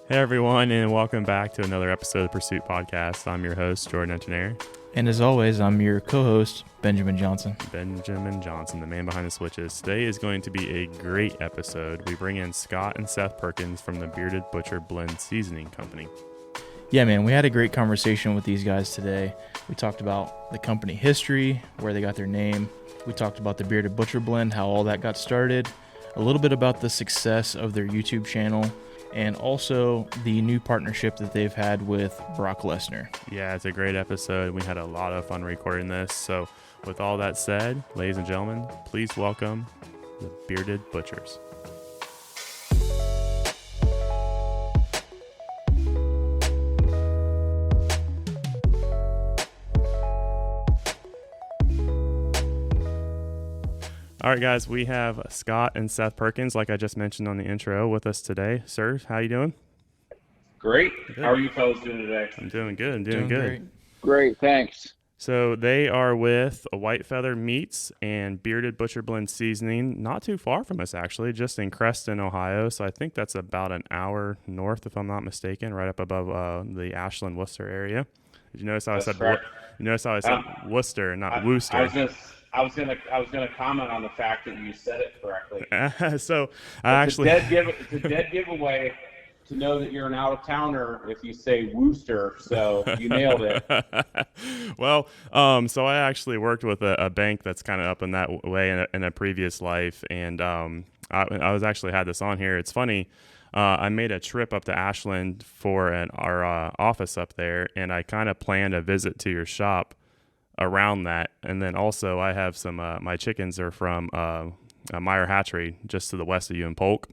Hey everyone, and welcome back to another episode of Pursuit Podcast. I'm your host, Jordan Engineer. And as always, I'm your co-host, Benjamin Johnson. Benjamin Johnson, the man behind the switches. Today is going to be a great episode. We bring in Scott and Seth Perkins from the Bearded Butcher Blend Seasoning Company. Yeah, man, we had a great conversation with these guys today. We talked about the company history, where they got their name. We talked about the Bearded Butcher Blend, how all that got started, a little bit about the success of their YouTube channel, and also the new partnership that they've had with Brock Lesnar. Yeah, it's a great episode. We had a lot of fun recording this. So with all that said, ladies and gentlemen, please welcome the Bearded Butchers. All right, guys, we have Scott and Seth Perkins, like I just mentioned on the intro, with us today. Sir, how you doing? Great. Good. How are you fellas doing today? I'm doing good. I'm doing good. Great, thanks. So they are with Whitefeather Meats and Bearded Butcher Blend Seasoning, not too far from us, actually, just in Creston, Ohio. So I think that's about an hour north, if I'm not mistaken, right up above the Ashland, Worcester area. Did you notice how I said correct. You notice how I said Worcester, not Worcester? I was gonna comment on the fact that you said it correctly. So I it's a dead giveaway to know that you're an out-of-towner if you say Worcester. So you nailed it. Well, so I actually worked with a bank that's kind of up in that way in a previous life, and I was actually had this on here. It's funny. I made a trip up to Ashland for our office up there, and I kind of planned a visit to your shop around that. And then also I have some my chickens are from Meyer Hatchery just to the west of you in Polk.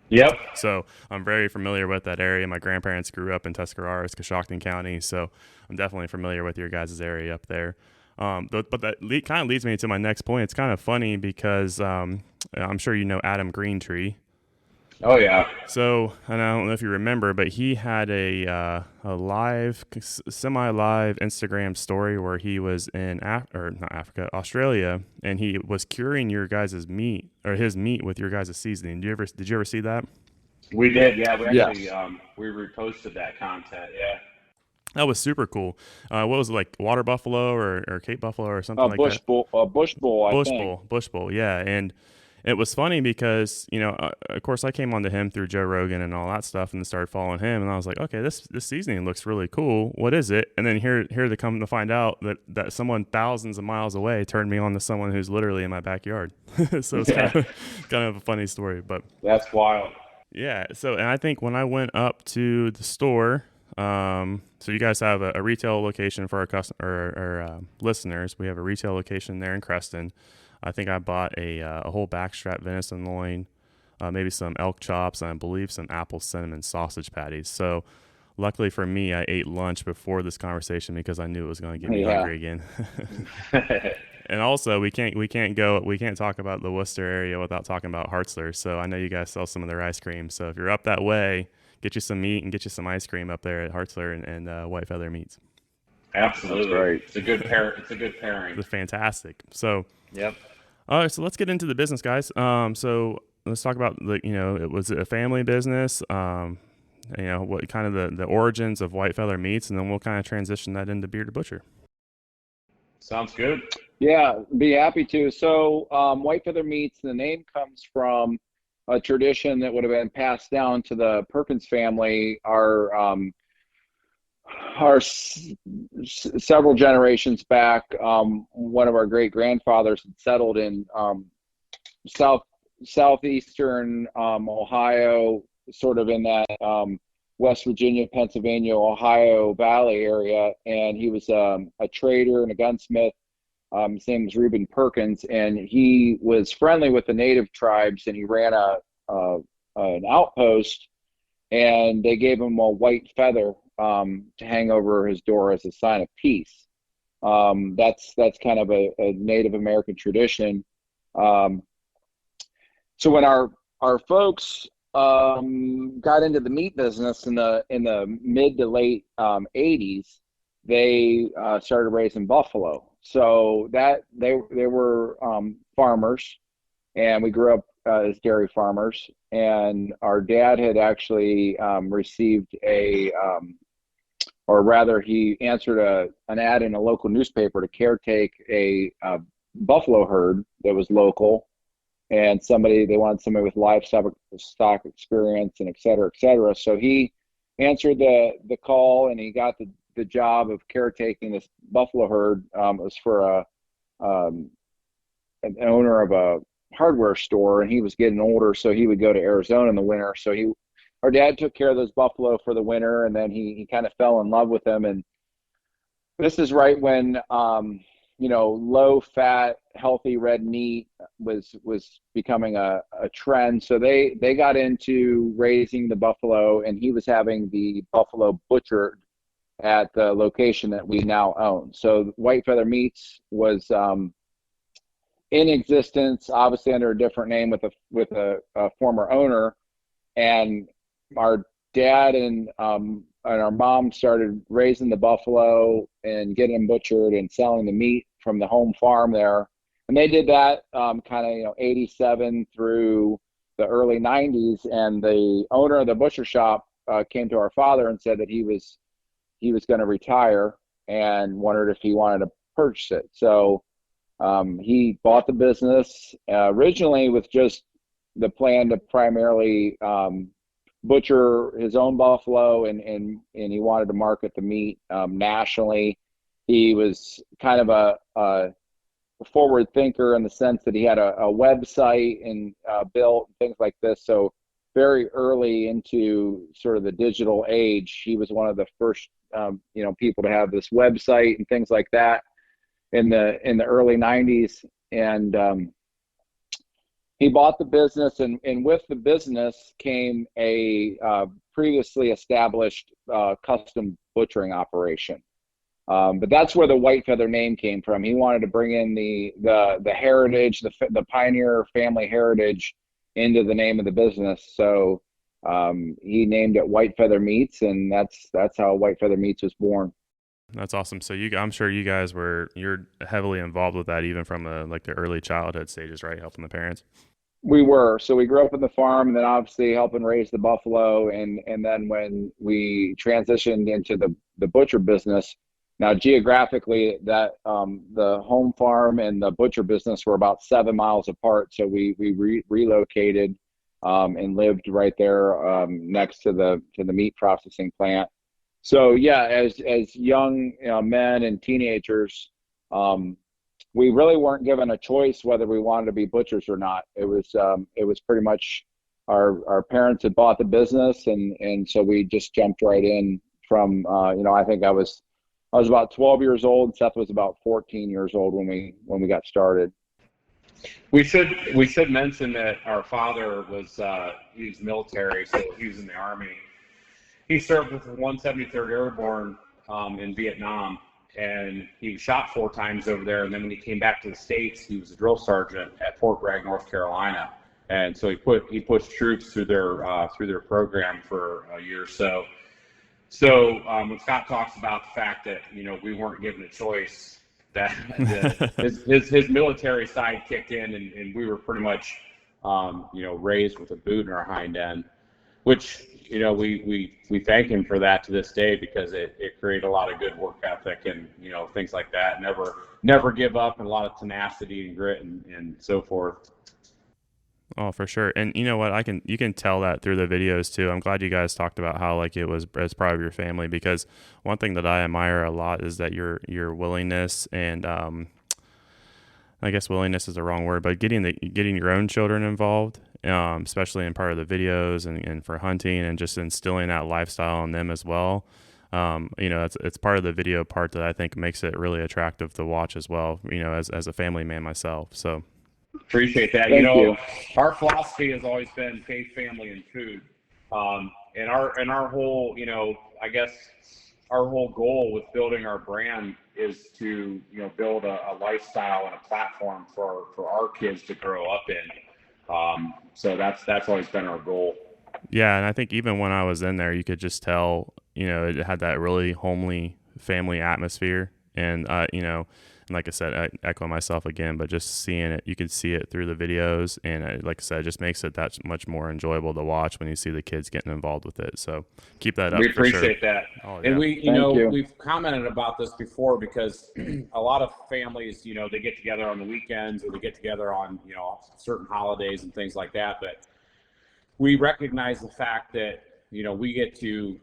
Yep. So I'm very familiar with that area. My grandparents grew up in Tuscarawas, Coshocton County, so I'm definitely familiar with your guys' area up there. But that kind of leads me to my next point. It's kind of funny because I'm sure you know Adam Greentree. Oh yeah. So, and I don't know if you remember, but he had a live, semi-live Instagram story where he was in Australia, and he was curing your guys' meat or his meat with your guys' seasoning. Did you ever see that? We did. Yeah, we actually we reposted that content. Yeah. That was super cool. What was it, like, Water Buffalo or Cape Buffalo or something like that? Bush Bull. Bush Bull. Yeah, and it was funny because, of course, I came onto him through Joe Rogan and all that stuff and started following him. And I was like, okay, this seasoning looks really cool. What is it? And then here they come to find out that someone thousands of miles away turned me on to someone who's literally in my backyard. So it's kind of a funny story. But that's wild. Yeah. So, and I think when I went up to the store, so you guys have a retail location for our listeners. We have a retail location there in Creston. I think I bought a whole backstrap venison loin, maybe some elk chops, and I believe some apple cinnamon sausage patties. So luckily for me, I ate lunch before this conversation because I knew it was going to get me hungry again. And also, we can't talk about the Worcester area without talking about Hartzler. So I know you guys sell some of their ice cream. So if you're up that way, get you some meat and get you some ice cream up there at Hartzler and Whitefeather Meats. Absolutely. Right. It's a good pairing. It's fantastic. So, yep. All right, so let's get into the business, guys. So let's talk about it was a family business. What kind of the origins of Whitefeather Meats, and then we'll kind of transition that into Bearded Butcher. Sounds good. Yeah, be happy to. So Whitefeather Meats, the name comes from a tradition that would have been passed down to the Perkins family. Several generations back, one of our great grandfathers had settled in southeastern Ohio, sort of in that West Virginia, Pennsylvania, Ohio Valley area, and he was a trader and a gunsmith. His name was Reuben Perkins, and he was friendly with the native tribes, and he ran an outpost, and they gave him a white feather to hang over his door as a sign of peace. That's kind of a Native American tradition. So when our folks got into the meat business in the mid to late 80s, they started raising buffalo. So that they were farmers, and we grew up as dairy farmers, and our dad had actually received or rather, he answered an ad in a local newspaper to caretake a buffalo herd that was local, and they wanted somebody with livestock stock experience and et cetera, et cetera. So he answered the call, and he got the job of caretaking this buffalo herd. It was for an owner of a hardware store, and he was getting older, so he would go to Arizona in the winter. So our dad took care of those buffalo for the winter, and then he kind of fell in love with them. And this is right when low fat, healthy red meat was becoming a trend. So they got into raising the buffalo, and he was having the buffalo butchered at the location that we now own. So Whitefeather Meats was in existence, obviously under a different name with a former owner, and our dad and our mom started raising the buffalo and getting them butchered and selling the meat from the home farm there. And they did that kind of 87 through the early 90s. And the owner of the butcher shop came to our father and said that he was going to retire and wondered if he wanted to purchase it. So he bought the business originally with just the plan to primarily butcher his own buffalo, and he wanted to market the meat nationally. He was kind of a forward thinker in the sense that he had a website and built things like this. So very early into sort of the digital age, he was one of the first people to have this website and things like that in the early 90s. And he bought the business, and with the business came a previously established custom butchering operation. But that's where the Whitefeather name came from. He wanted to bring in the heritage, the pioneer family heritage into the name of the business. So he named it Whitefeather Meats, and that's how Whitefeather Meats was born. That's awesome. So I'm sure you're heavily involved with that even from the early childhood stages, right? Helping the parents. We were. So we grew up on the farm, and then obviously helping raise the buffalo. And then when we transitioned into the butcher business, now geographically that the home farm and the butcher business were about 7 miles apart. So we relocated and lived right there next to the meat processing plant. So yeah, as young men and teenagers, we really weren't given a choice whether we wanted to be butchers or not. It was pretty much our parents had bought the business, and so we just jumped right in from I think I was about 12 years old. Seth was about 14 years old when we got started. We should mention that our father was he was military, so he was in the Army. He served with the 173rd Airborne in Vietnam, and he was shot 4 times over there. And then when he came back to the States, he was a drill sergeant at Fort Bragg, North Carolina. And so he pushed troops through their program for a year or so. So when Scott talks about the fact that we weren't given a choice, that his military side kicked in, and we were pretty much raised with a boot in our hind end, which we thank him for that to this day, because it created a lot of good work ethic and things like that. Never give up, and a lot of tenacity and grit and so forth. Oh, for sure. And you know what? You can tell that through the videos too. I'm glad you guys talked about how it was as part of your family, because one thing that I admire a lot is that your willingness, and I guess willingness is the wrong word, but getting your own children involved, especially in part of the videos and for hunting, and just instilling that lifestyle in them as well. It's part of the video part that I think makes it really attractive to watch as well, as a family man myself. So appreciate that. Thank you. Our philosophy has always been faith, family, and food. And our whole, I guess our whole goal with building our brand is to, build a lifestyle and a platform for our kids to grow up in. So that's always been our goal. Yeah, and I think even when I was in there, you could just tell, it had that really homely family atmosphere, And and like I said, I echo myself again, but just seeing it, you can see it through the videos, and like I said, it just makes it that much more enjoyable to watch when you see the kids getting involved with it. So keep that up. We for sure. appreciate that. Oh, And yeah. we've commented about this before because a lot of families, they get together on the weekends or they get together on, certain holidays and things like that. But we recognize the fact that, we get to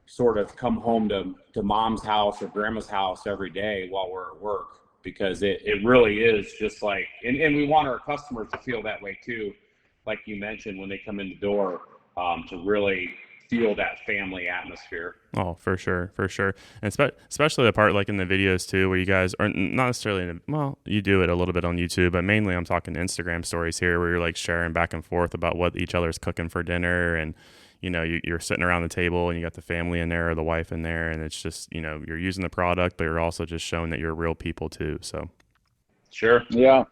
sort of come home to mom's house or grandma's house every day while we're at work, because it really is just like, and we want our customers to feel that way too, like you mentioned, when they come in the door, to really feel that family atmosphere. Oh, for sure. And especially the part like in the videos too, where you guys are not necessarily you do it a little bit on YouTube, but mainly I'm talking Instagram stories here, where you're like sharing back and forth about what each other's cooking for dinner, and you're sitting around the table and you got the family in there or the wife in there, and it's just you're using the product, but you're also just showing that you're real people too. So sure. Yeah,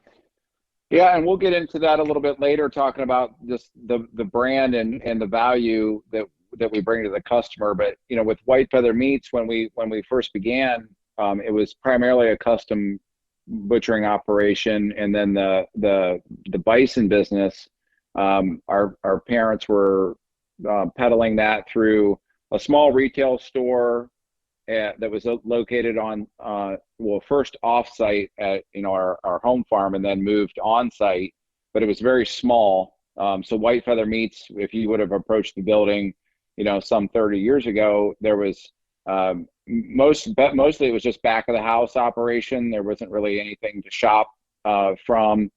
and we'll get into that a little bit later, talking about just the brand and the value that we bring to the customer. But with Whitefeather Meats, when we first began, it was primarily a custom butchering operation, and then the bison business, our parents were peddling that through a small retail store that was located on first off-site at our home farm, and then moved on-site, but it was very small. So Whitefeather Meats, if you would have approached the building some 30 years ago, there was mostly it was just back of the house operation. There wasn't really anything to shop from.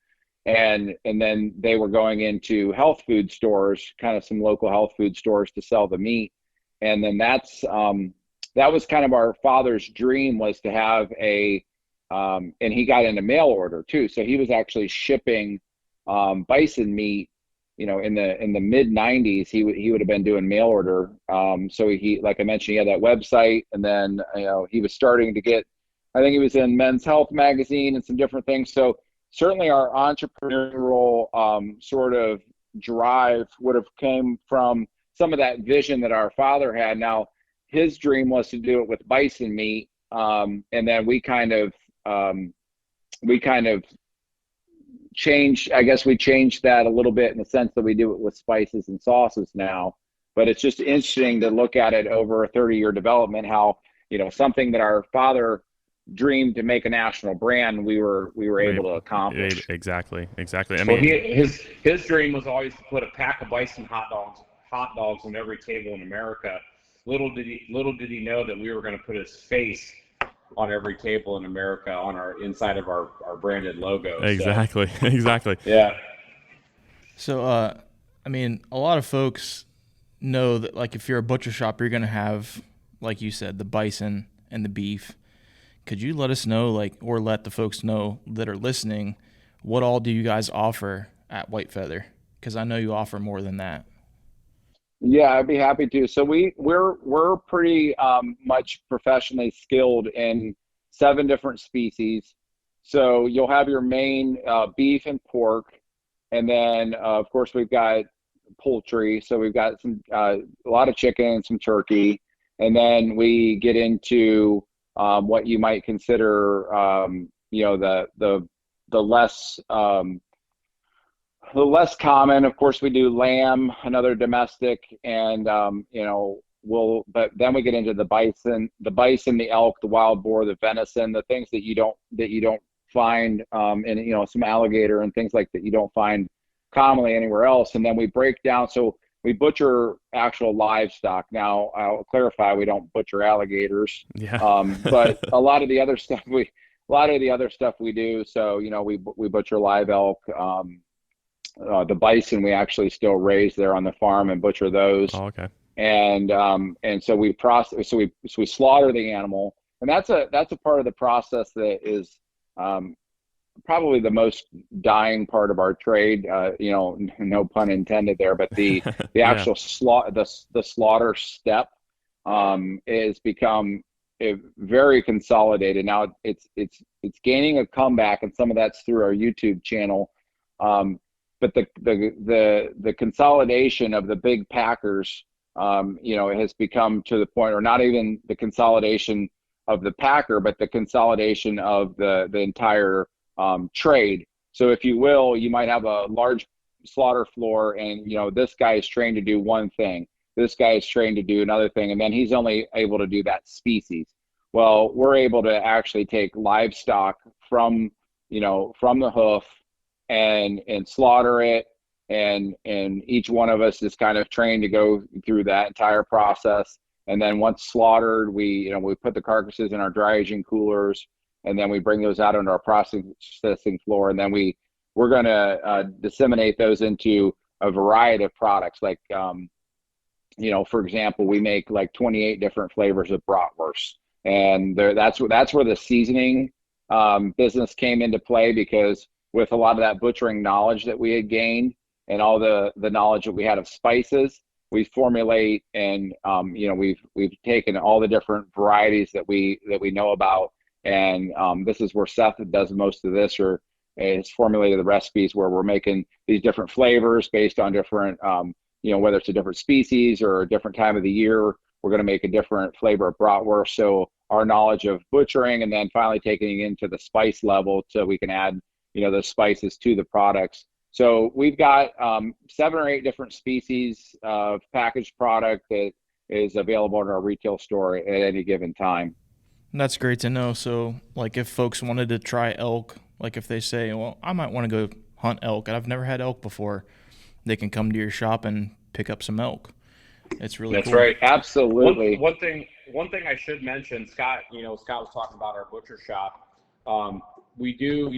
And then they were going into health food stores, kind of some local health food stores, to sell the meat. And then that was kind of our father's dream, was to have and he got into mail order too. So he was actually shipping bison meat, in the mid 90s. He would have been doing mail order. So he, like I mentioned, he had that website, and then he was starting to get, I think he was in Men's Health magazine and some different things. So certainly our entrepreneurial sort of drive would have came from some of that vision that our father had. Now, his dream was to do it with bison meat, and then we kind of changed. I guess we changed that a little bit in the sense that we do it with spices and sauces now. But it's just interesting to look at it over a 30-year development, how something that our father dreamed to make a national brand, we were able to accomplish. Exactly. I Well, mean, his dream was always to put a pack of bison hot dogs on every table in America. Little did he know that we were going to put his face on every table in America on our inside of our branded logo. Exactly. Yeah. So, I mean, a lot of folks know that, like, if you're a butcher shop, you're going to have, like you said, the bison and the beef. Could you let us know, or let the folks know that are listening, what all do you guys offer at Whitefeather? Because I know you offer more than that. Yeah, I'd be happy to. So we're pretty much professionally skilled in 7 different species. So you'll have your main beef and pork, and then of course we've got poultry. So we've got a lot of chicken and some turkey, and then we get into what you might consider the less common. Of course, we do lamb, another domestic, and but then we get into the bison, the elk, the wild boar, the venison, the things that you don't find, and some alligator and things like that you don't find commonly anywhere else. And then we break down. So we butcher actual livestock. Now, I'll clarify, we don't butcher alligators. Yeah. But a lot of the other stuff we do. So we butcher live elk. The bison we actually still raise there on the farm and butcher those. Oh, okay. And so we process. So we slaughter the animal, and that's a part of the process that is probably the most dying part of our trade. No pun intended there, but the actual the slaughter step is become very consolidated. Now it's gaining a comeback, and some of that's through our YouTube channel. But the consolidation of the big packers, has become to the point, or not even the consolidation the packer, but the consolidation of the entire trade. So if you will, you might have a large slaughter floor, and this guy is trained to do one thing. This guy is trained to do another thing, and then he's only able to do that species. Well, we're able to actually take livestock from the hoof and slaughter it, and each one of us is kind of trained to go through that entire process. And then once slaughtered, we put the carcasses in our dry aging coolers, and then we bring those out onto our processing floor, and then we're going to disseminate those into a variety of products. Like, for example, we make like 28 different flavors of bratwurst, and that's where the seasoning business came into play, because with a lot of that butchering knowledge that we had gained and all the knowledge that we had of spices, we formulate, and we've taken all the different varieties that we know about, and this is where Seth does most of this, or has formulated the recipes where we're making these different flavors based on different whether it's a different species or a different time of the year. We're going to make a different flavor of bratwurst. So our knowledge of butchering, and then finally taking it into the spice level so we can add the spices to the products. So we've got 7 or 8 different species of packaged product that is available in our retail store at any given time. That's great to know. So, like, if folks wanted to try elk, like if they say, well, I might want to go hunt elk, and I've never had elk before, they can come to your shop and pick up some elk. It's really That's cool. right. Absolutely. One thing I should mention, Scott. Scott was talking about our butcher shop. We do,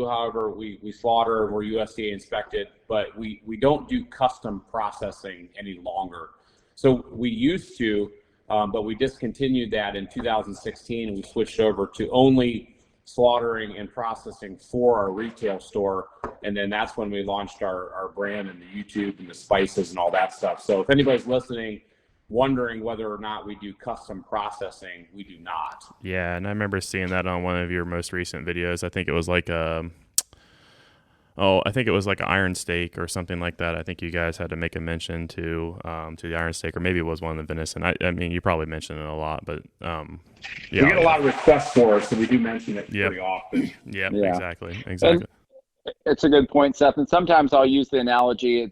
however, we slaughter, we're USDA inspected, but we don't do custom processing any longer. So we used to, but we discontinued that in 2016, and we switched over to only slaughtering and processing for our retail store. And then that's when we launched our brand and the YouTube and the spices and all that stuff. So if anybody's listening, wondering whether or not we do custom processing, we do not. Yeah, and I remember seeing that on one of your most recent videos. I think it was like an iron steak or something like that. I think you guys had to make a mention to the iron steak, or maybe it was one of the venison. I mean, you probably mentioned it a lot, but yeah. We get a lot of requests for it, so we do mention it pretty often. Yeah, exactly. And it's a good point, Seth. And sometimes I'll use the analogy.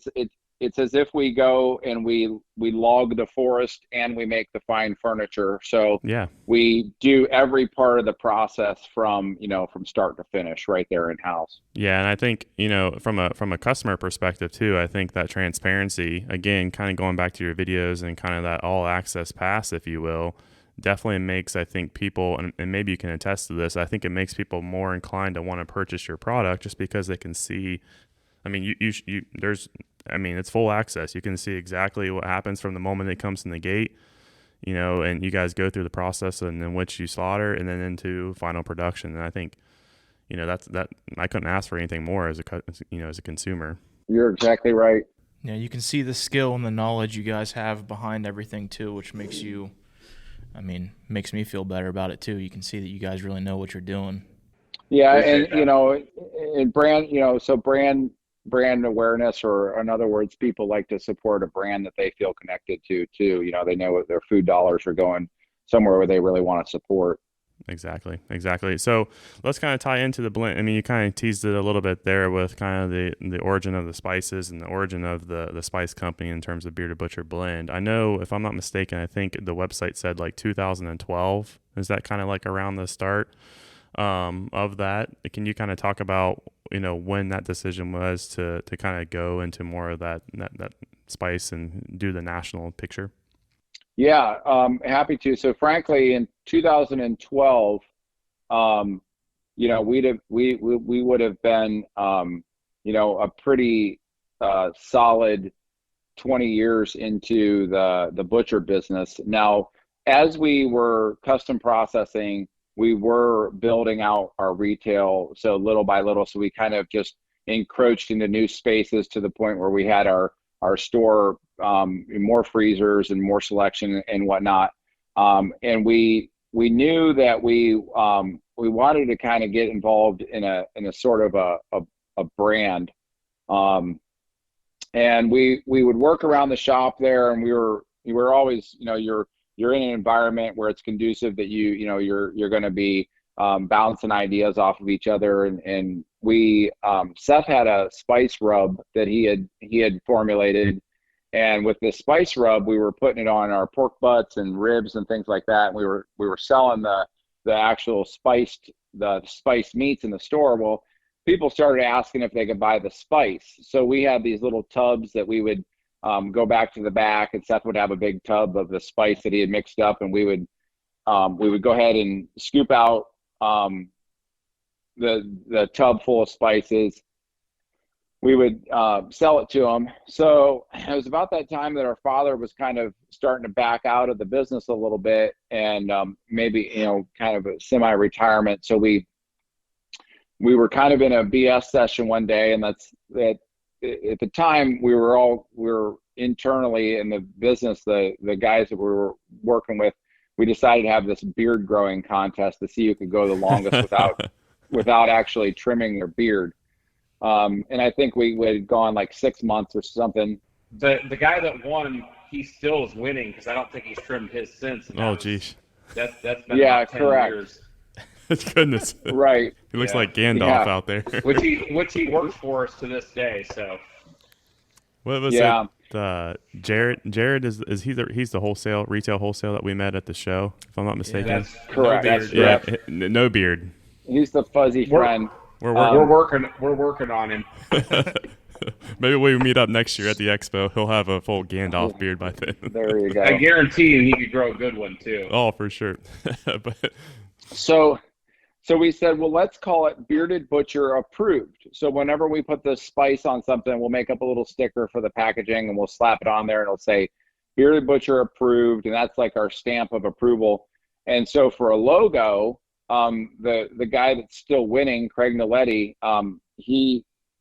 It's as if we go and we log the forest and we make the fine furniture. So we do every part of the process from start to finish right there in house. Yeah, and I think from a customer perspective too, I think that transparency, again, kind of going back to your videos and kind of that all access pass, if you will, definitely makes, I think, people, and maybe you can attest to this, I think it makes people more inclined to want to purchase your product just because they can see. I mean, it's full access. You can see exactly what happens from the moment it comes in the gate, and you guys go through the process and in which you slaughter and then into final production. And I think, that I couldn't ask for anything more as a consumer. You're exactly right. Yeah, you can see the skill and the knowledge you guys have behind everything too, which makes me feel better about it too. You can see that you guys really know what you're doing. Yeah, and brand, so brand awareness, or in other words, people like to support a brand that they feel connected to too. They know that their food dollars are going somewhere where they really want to support. Exactly. So let's kind of tie into the blend. I mean, you kind of teased it a little bit there with kind of the origin of the spices and the origin of the spice company in terms of Bearded Butcher blend. I know, if I'm not mistaken, I think the website said like 2012. Is that kind of like around the start of that? Can you kind of talk about when that decision was to kind of go into more of that spice and do the national picture? Yeah, happy to. So frankly, in 2012, we would have been, a pretty solid 20 years into the butcher business. Now, as we were custom processing, we were building out our retail, so little by little. So we kind of just encroached into new spaces to the point where we had our store, more freezers and more selection and whatnot. And we knew that we wanted to kind of get involved in a sort of a brand. And we would work around the shop there, and we were always, you're you're in an environment where it's conducive that you're going to be bouncing ideas off of each other. And we Seth had a spice rub that he had formulated, and with this spice rub, we were putting it on our pork butts and ribs and things like that. And we were selling the actual spiced meats in the store. Well, people started asking if they could buy the spice. So we had these little tubs that we would go back to the back, and Seth would have a big tub of the spice that he had mixed up, and we would go ahead and scoop out the tub full of spices. We would sell it to him. So it was about that time that our father was kind of starting to back out of the business a little bit, and maybe kind of a semi-retirement. So we were kind of in a BS session one day, and that's that. At the time, we were internally in the business, the guys that we were working with, we decided to have this beard growing contest to see who could go the longest without actually trimming their beard. And I think we had gone like 6 months or something. The guy that won, he still is winning because I don't think he's trimmed his since. Oh, geez. That's been about 10 years. Goodness. Right. He looks like Gandalf out there. which he works for us to this day. So. What was it? Jared is he's the retail wholesale that we met at the show, if I'm not mistaken. Yeah, that's correct. No beard. He's the fuzzy friend. We're working on him. Maybe we meet up next year at the expo. He'll have a full Gandalf beard by then. There you go. I guarantee you he could grow a good one too. Oh, for sure. But So we said, well, let's call it Bearded Butcher Approved. So whenever we put the spice on something, we'll make up a little sticker for the packaging and we'll slap it on there and it'll say Bearded Butcher Approved. And that's like our stamp of approval. And so for a logo, the guy that's still winning, Craig Naletti,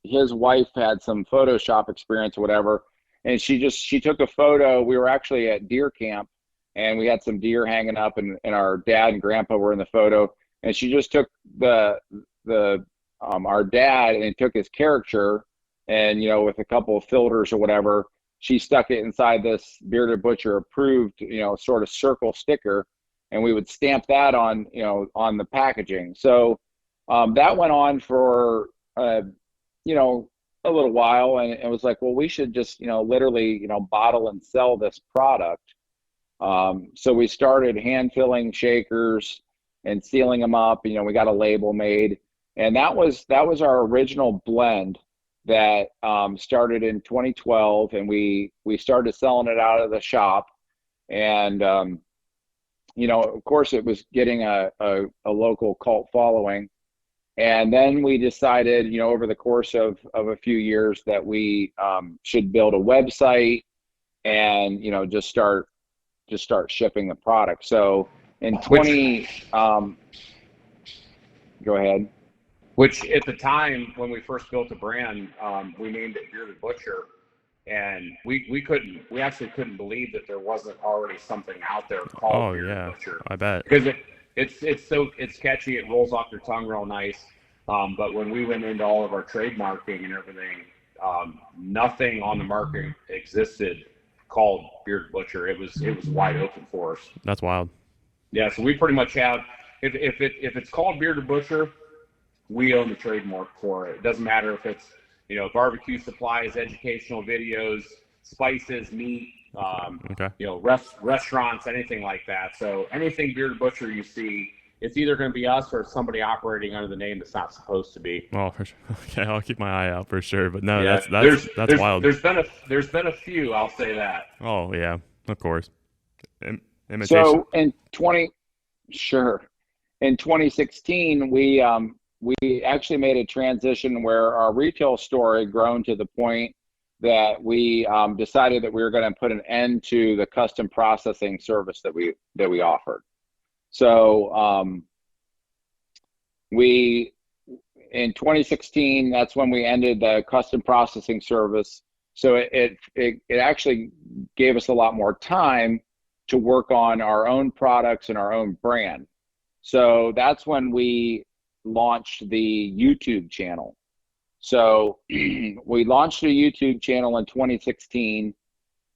his wife had some Photoshop experience or whatever. And she took a photo. We were actually at deer camp and we had some deer hanging up and our dad and grandpa were in the photo. And she just took our dad and took his caricature and, with a couple of filters or whatever, she stuck it inside this Bearded Butcher Approved, sort of circle sticker. And we would stamp that on the packaging. So that went on for, a little while. And it was like, well, we should just, literally, bottle and sell this product. So we started hand filling shakers and sealing them up. We got a label made, and that was our original blend that started in 2012, and we started selling it out of the shop, and of course it was getting a local cult following, and then we decided over the course of a few years that we should build a website and just start shipping the product. So in go ahead. Which at the time when we first built the brand, we named it Bearded Butcher, and we actually couldn't believe that there wasn't already something out there called Bearded Butcher. I bet. Because it's catchy, it rolls off your tongue real nice. But when we went into all of our trademarking and everything, nothing on the market existed called Bearded Butcher. It was wide open for us. That's wild. Yeah, so we pretty much have, if it's called Bearded Butcher, we own the trademark for it. It doesn't matter if it's barbecue supplies, educational videos, spices, meat, restaurants, anything like that. So anything Bearded Butcher you see, it's either going to be us or somebody operating under the name that's not supposed to be. Oh, for sure. Okay, I'll keep my eye out for sure. But no, yeah, that's wild. There's been a few, I'll say that. Oh yeah, of course. Imitation. So in 2016, we actually made a transition where our retail store had grown to the point that we decided that we were going to put an end to the custom processing service that we offered. So in 2016, that's when we ended the custom processing service. So it actually gave us a lot more time to work on our own products and our own brand. So that's when we launched the YouTube channel. So we launched a YouTube channel in 2016,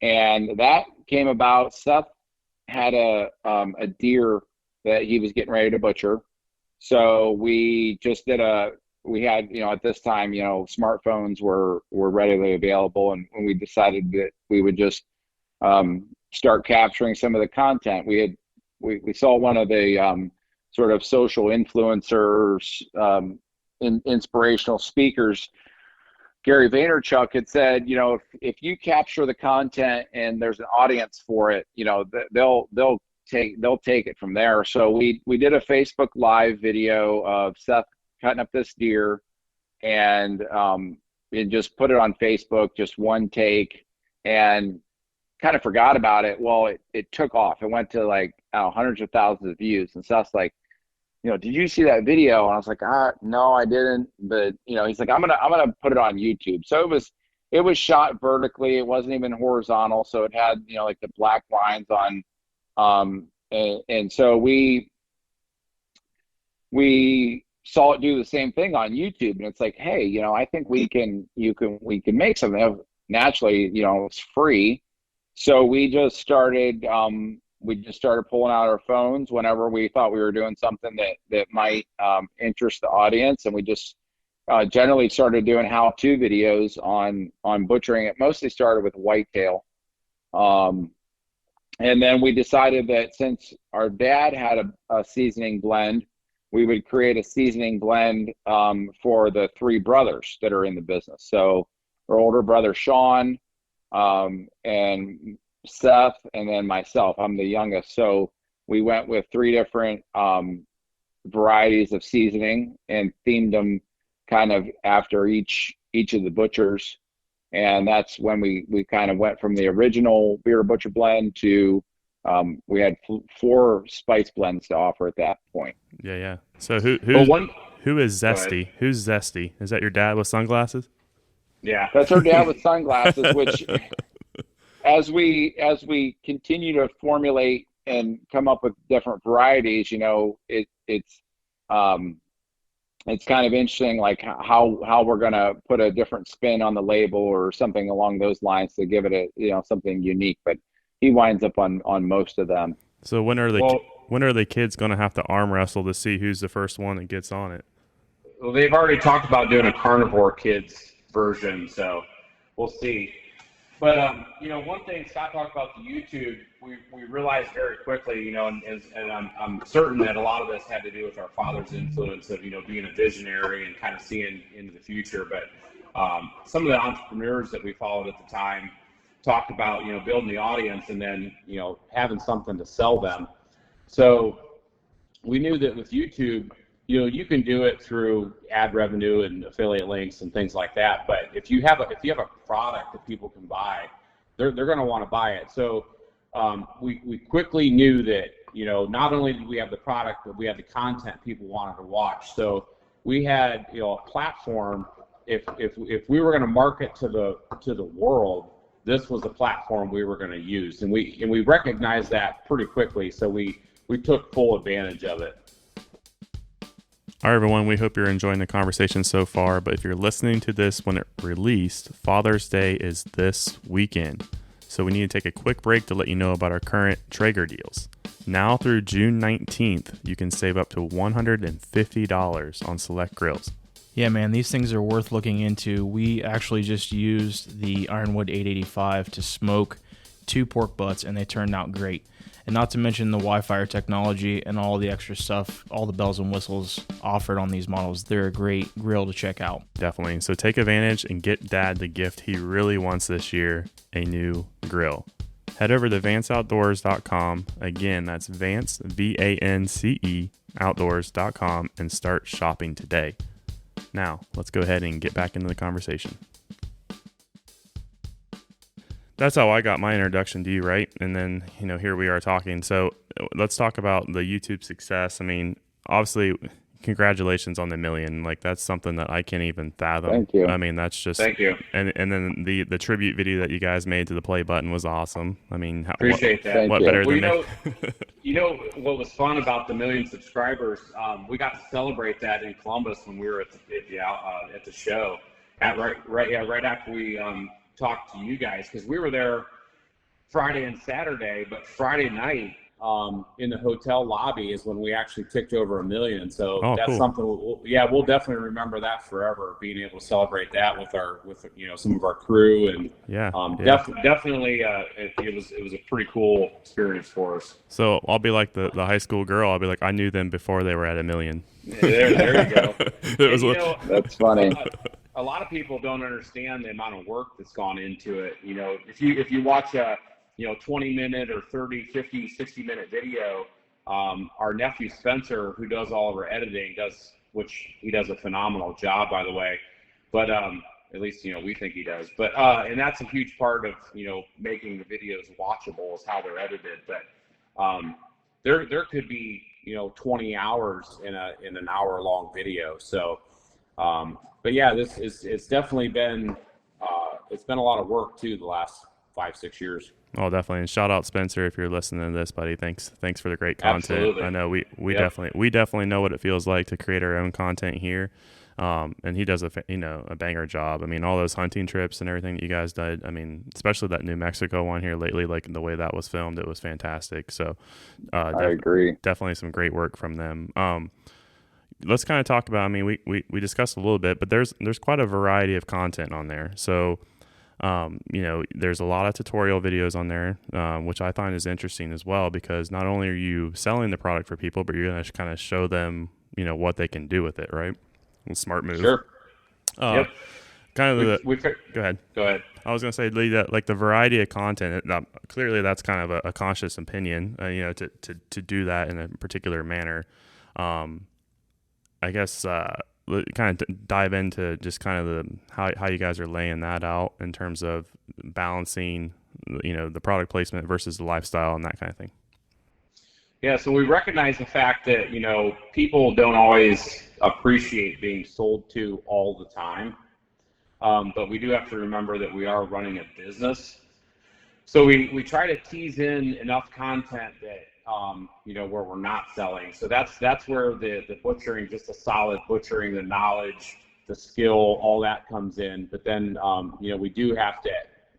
and that came about. Seth had a deer that he was getting ready to butcher. So we just we had, at this time, smartphones were readily available, and we decided that we would just start capturing some of the content. We saw one of the sort of social influencers, inspirational speakers, Gary Vaynerchuk, had said, if you capture the content and there's an audience for it, they'll take it from there. So we did a Facebook Live video of Seth cutting up this deer, and just put it on Facebook, just one take, and kind of forgot about it. Well, it took off. It went to like hundreds of thousands of views, and Seth's like, did you see that video? And I was like, no, I didn't. But he's like, I'm gonna put it on YouTube. So it was shot vertically. It wasn't even horizontal. So it had like the black lines on. And so we saw it do the same thing on YouTube, and it's like, hey, I think we can make something. Naturally, it's free. So we just started pulling out our phones whenever we thought we were doing something that might interest the audience, and we just generally started doing how-to videos on butchering. It mostly started with whitetail, and then we decided that since our dad had a seasoning blend, we would create a seasoning blend for the three brothers that are in the business. So our older brother Sean, and Seth, and then myself. I'm the youngest. So we went with three different varieties of seasoning and themed them kind of after each of the butchers. And that's when we kind of went from the original Bearded Butcher blend to we had 4 spice blends to offer at that point. Yeah. So who is Zesty? Who's Zesty? Is that your dad with sunglasses? Yeah, that's our dad with sunglasses. Which, as we continue to formulate and come up with different varieties, it's kind of interesting, like how we're going to put a different spin on the label or something along those lines to give it something unique. But he winds up on most of them. So when are the kids going to have to arm wrestle to see who's the first one that gets on it? Well, they've already talked about doing a carnivore kids version, so we'll see. But one thing Scott talked about the YouTube, we realized very quickly, and I'm certain that a lot of this had to do with our father's influence of being a visionary and kind of seeing into the future. But some of the entrepreneurs that we followed at the time talked about building the audience and then having something to sell them. So we knew that with YouTube, you can do it through ad revenue and affiliate links and things like that. But if you have a product that people can buy, they're going to want to buy it. So we quickly knew that not only did we have the product, but we had the content people wanted to watch. So we had a platform. If we were going to market to the world, this was the platform we were going to use, and we recognized that pretty quickly. So we took full advantage of it. All right, everyone, we hope you're enjoying the conversation so far, but if you're listening to this when it released, Father's Day is this weekend. So we need to take a quick break to let you know about our current Traeger deals. Now through June 19th, you can save up to $150 on select grills. Yeah, man, these things are worth looking into. We actually just used the Ironwood 885 to smoke 2 pork butts, and they turned out great. And not to mention the Whitefeather technology and all the extra stuff, all the bells and whistles offered on these models. They're a great grill to check out. Definitely. So take advantage and get Dad the gift he really wants this year, a new grill. Head over to vanceoutdoors.com. Again, that's Vance, VANCE, outdoors.com, and start shopping today. Now, let's go ahead and get back into the conversation. That's how I got my introduction to you, right? And then, here we are talking. So let's talk about the YouTube success. I mean, obviously, congratulations on the 1 million. Like, that's something that I can't even fathom. Thank you. I mean, that's just... Thank you. And then the tribute video that you guys made to the play button was awesome. I mean, appreciate that. What better than that? What was fun about the 1 million subscribers? We got to celebrate that in Columbus when we were at the show. Right after we talked to you guys, because we were there Friday and Saturday, but Friday night in the hotel lobby is when we actually ticked over 1 million. So Oh, that's cool. something. We'll definitely remember that forever. Being able to celebrate that with some of our crew, and definitely it was a pretty cool experience for us. So I'll be like the high school girl. I'll be like, I knew them before they were at 1 million. Yeah, there you go. That's funny. A lot of people don't understand the amount of work that's gone into it. If you watch a 20-minute or 30, 50, 60-minute video, our nephew Spencer, who does all of our editing, which he does a phenomenal job, by the way. But at least we think he does. But and that's a huge part of making the videos watchable is how they're edited. But there could be 20 hours in an hour-long video. So, but yeah, it's definitely been it's been a lot of work too the last 5-6 years. Oh, definitely. And shout out Spencer if you're listening to this, buddy. Thanks for the great content. Absolutely. I know we definitely know what it feels like to create our own content here. And he does a banger job. I mean, all those hunting trips and everything that you guys did. I mean, especially that New Mexico one here lately, like the way that was filmed, it was fantastic. So, I agree. Definitely some great work from them. Let's kind of talk about. I mean, we discussed a little bit, but there's quite a variety of content on there. So, there's a lot of tutorial videos on there, which I find is interesting as well, because not only are you selling the product for people, but you're going to kind of show them, what they can do with it, right? Smart move. Sure. Yep. Kind of go ahead. Go ahead. I was going to say, Lee, that like the variety of content. Clearly, that's kind of a conscious opinion. To do that in a particular manner. I guess kind of dive into just kind of how you guys are laying that out in terms of balancing, the product placement versus the lifestyle and that kind of thing. Yeah, so we recognize the fact that, people don't always appreciate being sold to all the time. But we do have to remember that we are running a business. So we try to tease in enough content that, where we're not selling. So that's where the butchering, just a solid butchering, the knowledge, the skill, all that comes in. But then, we do have to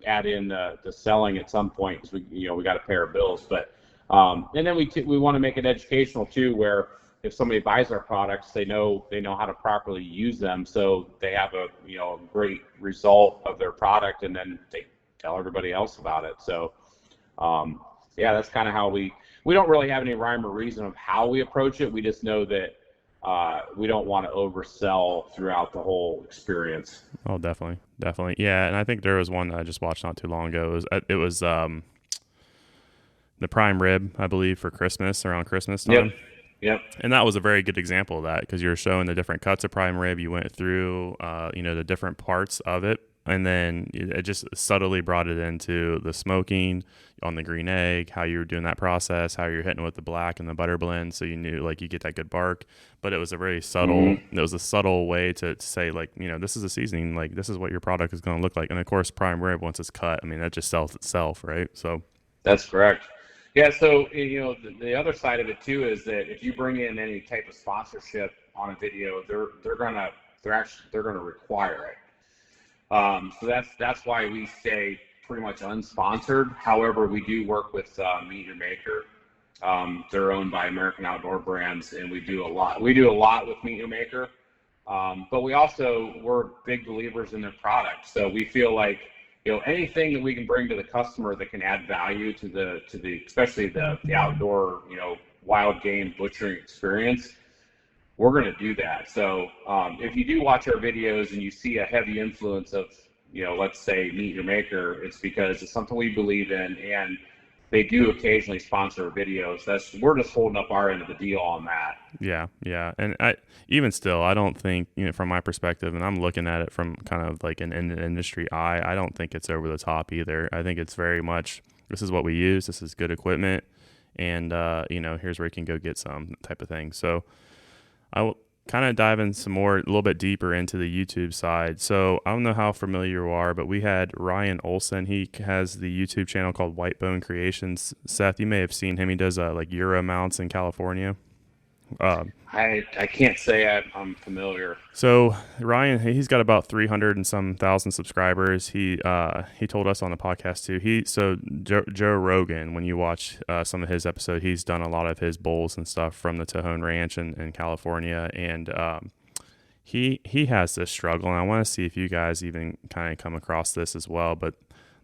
add in the selling at some point because we got to pay our bills. But and then we want to make it educational too, where if somebody buys our products, they know how to properly use them, so they have a great result of their product, and then they tell everybody else about it. So that's kind of how we don't really have any rhyme or reason of how we approach it. We just know that we don't want to oversell throughout the whole experience. Oh, definitely. Yeah, and I think there was one that I just watched not too long ago. It was the prime rib, I believe, for Christmas, around Christmas time. Yep. And that was a very good example of that, because you were showing the different cuts of prime rib. You went through, the different parts of it, and then it just subtly brought it into the smoking on the green egg, how you were doing that process, how you're hitting with the black and the butter blend, so you knew like you get that good bark. But it was a very subtle. Mm-hmm. It was a subtle way to say, like, this is a seasoning, like this is what your product is going to look like. And of course, prime rib, once it's cut, I mean, that just sells itself, right? So that's correct. Yeah, so the other side of it too is that if you bring in any type of sponsorship on a video, they're gonna require it. So that's why we stay pretty much unsponsored. However, we do work with Meet Your Maker. They're owned by American Outdoor Brands, and we do a lot with Meet Your Maker. But we're big believers in their product, so we feel like anything that we can bring to the customer that can add value to the especially the outdoor, wild game butchering experience, we're going to do that. So if you do watch our videos and you see a heavy influence of, let's say Meet Your Maker, it's because it's something we believe in, and they do occasionally sponsor videos. We're just holding up our end of the deal on that. Yeah. And even still, I don't think, from my perspective, and I'm looking at it from kind of like an industry eye, I don't think it's over the top either. I think it's very much, this is what we use, this is good equipment, and, here's where you can go get some type of thing. So I will kind of dive in a little bit deeper into the YouTube side. So I don't know how familiar you are, but we had Ryan Olson. He has the YouTube channel called Whitebone Creations. Seth, you may have seen him. He does like Euro mounts in California. I can't say I'm familiar. So Ryan, he's got about 300 and some thousand subscribers. He told us on the podcast too. Joe Rogan, when you watch some of his episode, he's done a lot of his bulls and stuff from the Tejon Ranch in California, and he has this struggle. And I want to see if you guys even kind of come across this as well. But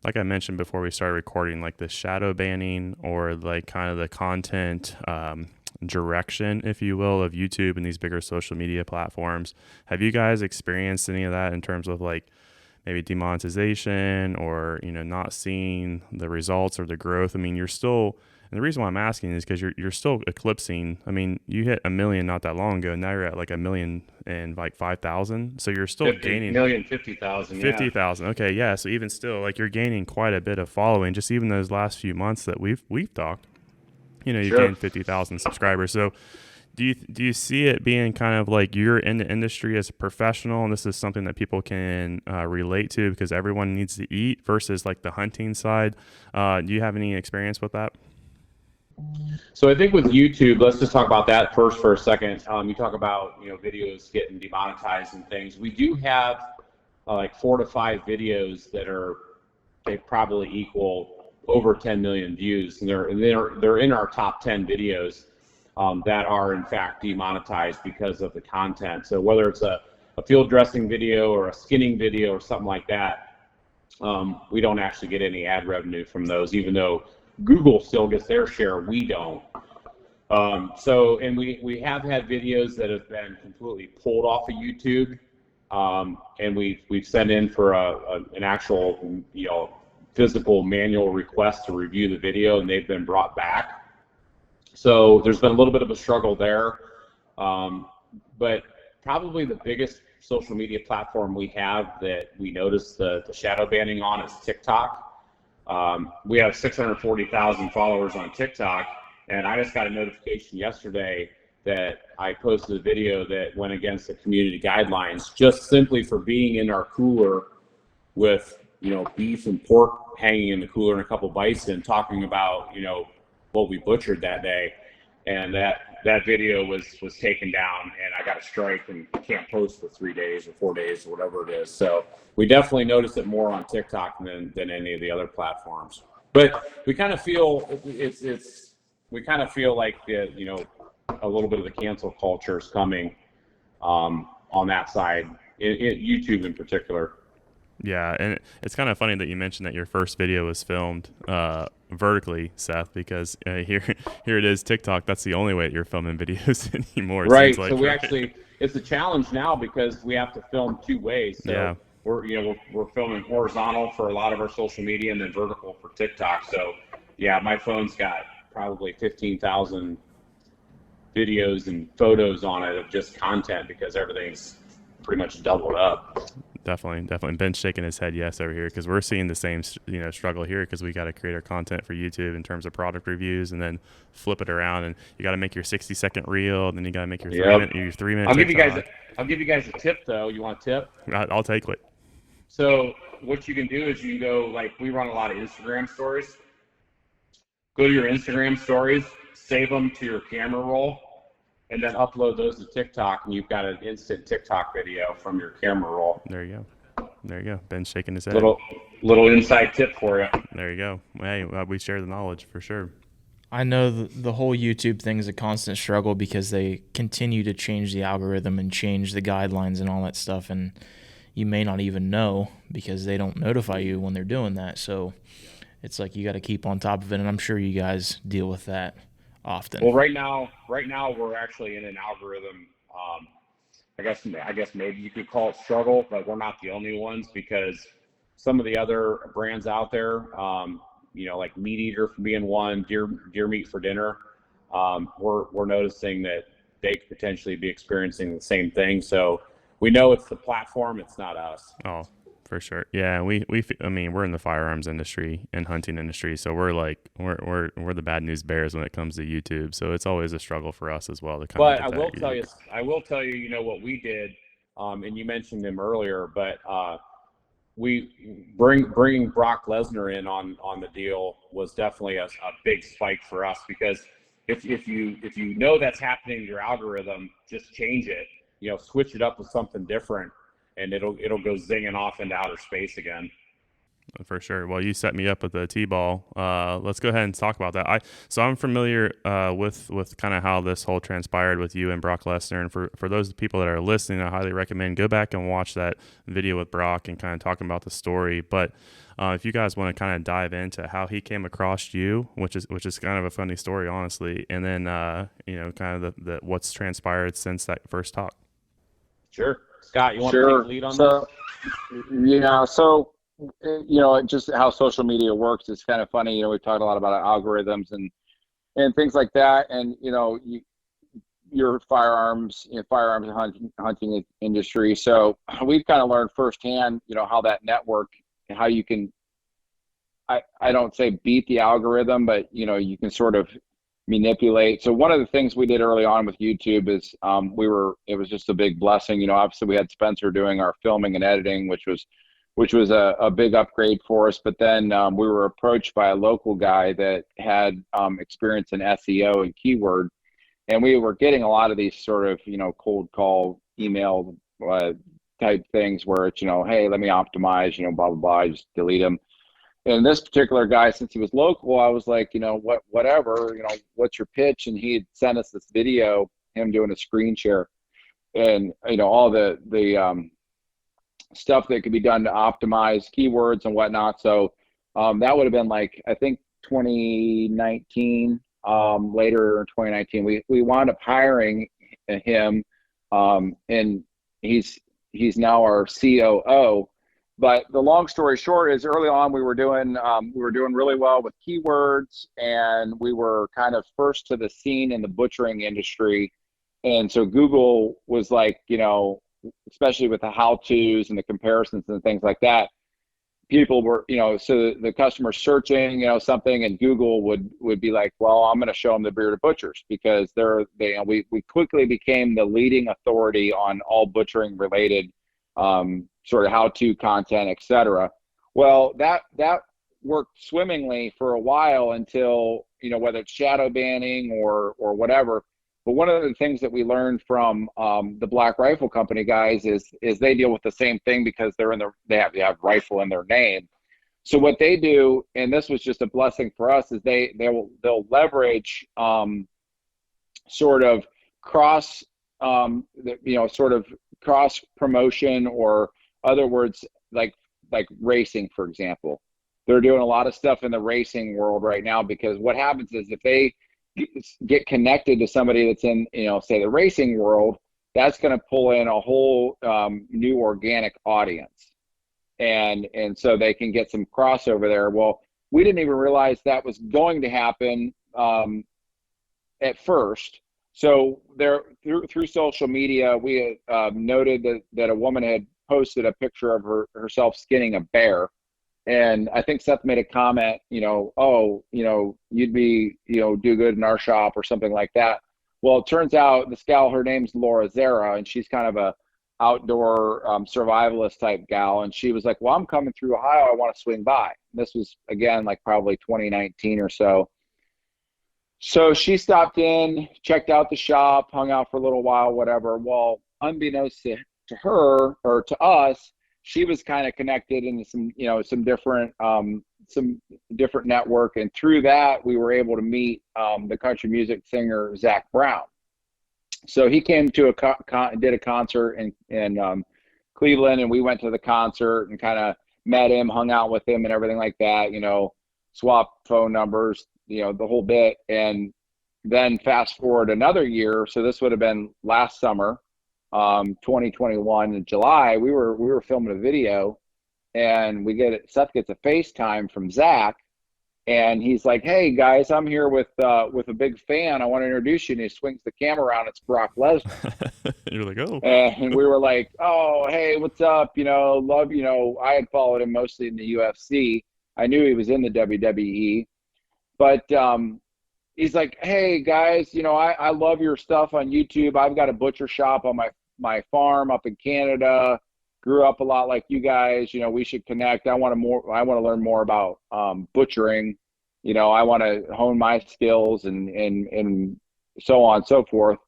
like I mentioned before we started recording, like the shadow banning or like kind of the content direction, if you will, of YouTube and these bigger social media platforms. Have you guys experienced any of that in terms of like maybe demonetization or, not seeing the results or the growth? I mean, you're still, and the reason why I'm asking is because you're still eclipsing. I mean, you hit 1 million not that long ago. Now you're at like 1 million and like 5,000. So you're still gaining 50,000. 50,000. Okay. Yeah. So even still, like you're gaining quite a bit of following, just even those last few months that we've talked. You Sure. gained 50,000 subscribers. So do you see it being kind of like you're in the industry as a professional and this is something that people can relate to because everyone needs to eat versus like the hunting side? Do you have any experience with that? So I think with YouTube, let's just talk about that first for a second. You talk about, videos getting demonetized and things. We do have like 4 to 5 videos they probably equal over 10 million views, and they're in our top 10 videos that are in fact demonetized because of the content. So whether it's a field dressing video or a skinning video or something like that, we don't actually get any ad revenue from those, even though Google still gets their share, we don't. And we have had videos that have been completely pulled off of YouTube, and we've sent in for an actual physical manual request to review the video, and they've been brought back. So there's been a little bit of a struggle there, but probably the biggest social media platform we have that we notice the shadow banning on is TikTok. We have 640,000 followers on TikTok, and I just got a notification yesterday that I posted a video that went against the community guidelines just simply for being in our cooler with beef and pork hanging in the cooler and a couple bison, talking about what we butchered that day, and that video was taken down, and I got a strike and can't post for 3 days or 4 days or whatever it is. So we definitely notice it more on TikTok than any of the other platforms. But we kind of feel we kind of feel like a little bit of the cancel culture is coming on that side, in YouTube in particular. Yeah, and it's kind of funny that you mentioned that your first video was filmed vertically, Seth, because here it is, TikTok. That's the only way that you're filming videos anymore. Right. Like, so we actually, it's a challenge now because we have to film 2 ways. So yeah. We're filming horizontal for a lot of our social media and then vertical for TikTok. So yeah, my phone's got probably 15,000 videos and photos on it of just content because everything's pretty much doubled up. Definitely. Ben's shaking his head yes over here because we're seeing the same, struggle here because we got to create our content for YouTube in terms of product reviews and then flip it around, and you got to make your 60-second reel, and then you got to make your 3 minute. I'll give you guys a tip though. You want a tip? I'll take it. So what you can do is you can go, like, we run a lot of Instagram stories. Go to your Instagram stories, save them to your camera roll, and then upload those to TikTok, and you've got an instant TikTok video from your camera roll. There you go. Ben's shaking his head. Little inside tip for you. There you go. Hey, we share the knowledge for sure. I know the whole YouTube thing is a constant struggle because they continue to change the algorithm and change the guidelines and all that stuff, and you may not even know because they don't notify you when they're doing that. So it's like you got to keep on top of it, and I'm sure you guys deal with that often. Well, right now we're actually in an algorithm. I guess maybe you could call it struggle, but we're not the only ones because some of the other brands out there, like Meat Eater for being one, Deer Meat for Dinner, we're noticing that they could potentially be experiencing the same thing. So we know it's the platform, it's not us. Oh, for sure. Yeah, we're in the firearms industry and hunting industry, so we're the bad news bears when it comes to YouTube. So it's always a struggle for us as well to kind But of. I will tell you, what we did, and you mentioned him earlier, but we bringing Brock Lesnar in on the deal was definitely a big spike for us because if you know that's happening in your algorithm, just change it. Switch it up with something different, and it'll go zinging off into outer space again. For sure. Well, you set me up with the T-ball. Let's go ahead and talk about that. So I'm familiar with kind of how this whole transpired with you and Brock Lesnar. And for those people that are listening, I highly recommend go back and watch that video with Brock and kind of talking about the story. But if you guys want to kind of dive into how he came across you, which is kind of a funny story, honestly, and then kind of the what's transpired since that first talk. Sure, Scott, you want to take the lead on this? So just how social media works is kind of funny. We've talked a lot about algorithms and things like that. And, your firearms hunting industry. So we've kind of learned firsthand, how that network, how you can, I don't say beat the algorithm, but, you can sort of manipulate. So one of the things we did early on with YouTube is it was just a big blessing. Obviously we had Spencer doing our filming and editing, which was a big upgrade for us. But then we were approached by a local guy that had experience in SEO and keyword. And we were getting a lot of these sort of, cold call email type things where it's, hey, let me optimize, blah, blah, blah, just delete them. And this particular guy, since he was local, I was like, whatever, what's your pitch? And he had sent us this video, him doing a screen share and, all the stuff that could be done to optimize keywords and whatnot. So that would have been like, I think 2019, later in 2019, we wound up hiring him, and he's now our COO. But the long story short is early on we were doing really well with keywords, and we were kind of first to the scene in the butchering industry. And so Google was like, especially with the how-tos and the comparisons and things like that, people were, so the customer searching, something, and Google would be like, well, I'm going to show them the bearded butchers because we quickly became the leading authority on all butchering related sort of how-to content, etc. Well, that worked swimmingly for a while until, whether it's shadow banning or whatever. But one of the things that we learned from the Black Rifle Company guys is they deal with the same thing because they have rifle in their name. So what they do, and this was just a blessing for us, is they'll leverage sort of cross sort of cross promotion, or other words like racing, for example. They're doing a lot of stuff in the racing world right now because what happens is if they get connected to somebody that's in, say the racing world, that's going to pull in a whole new organic audience. And so they can get some crossover there. Well, we didn't even realize that was going to happen at first. So there, through social media, we noted that a woman had posted a picture of herself skinning a bear. And I think Seth made a comment, you'd be, do good in our shop or something like that. Well, it turns out this gal, her name's Laura Zara, and she's kind of a outdoor survivalist type gal. And she was like, well, I'm coming through Ohio. I want to swing by. This was, again, like probably 2019 or so. So she stopped in, checked out the shop, hung out for a little while, whatever. Well, unbeknownst to her or to us, she was kind of connected into some different network, and through that we were able to meet the country music singer Zach Brown. So he came to did a concert in Cleveland, and we went to the concert and kind of met him, hung out with him, and everything like that. Swapped phone numbers, the whole bit. And then fast forward another year, so this would have been last summer. 2021 in July, we were filming a video, and Seth gets a FaceTime from Zach, and he's like, "Hey guys, I'm here with a big fan. I want to introduce you." And he swings the camera around. It's Brock Lesnar. You're like, "Oh," and we were like, "Oh, hey, what's up? Love. I had followed him mostly in the UFC. I knew he was in the WWE, but he's like, hey guys, I love your stuff on YouTube. I've got a butcher shop on my farm up in Canada. Grew up a lot like you guys. We should connect. I want to learn more about butchering." I want to hone my skills and so on and so forth.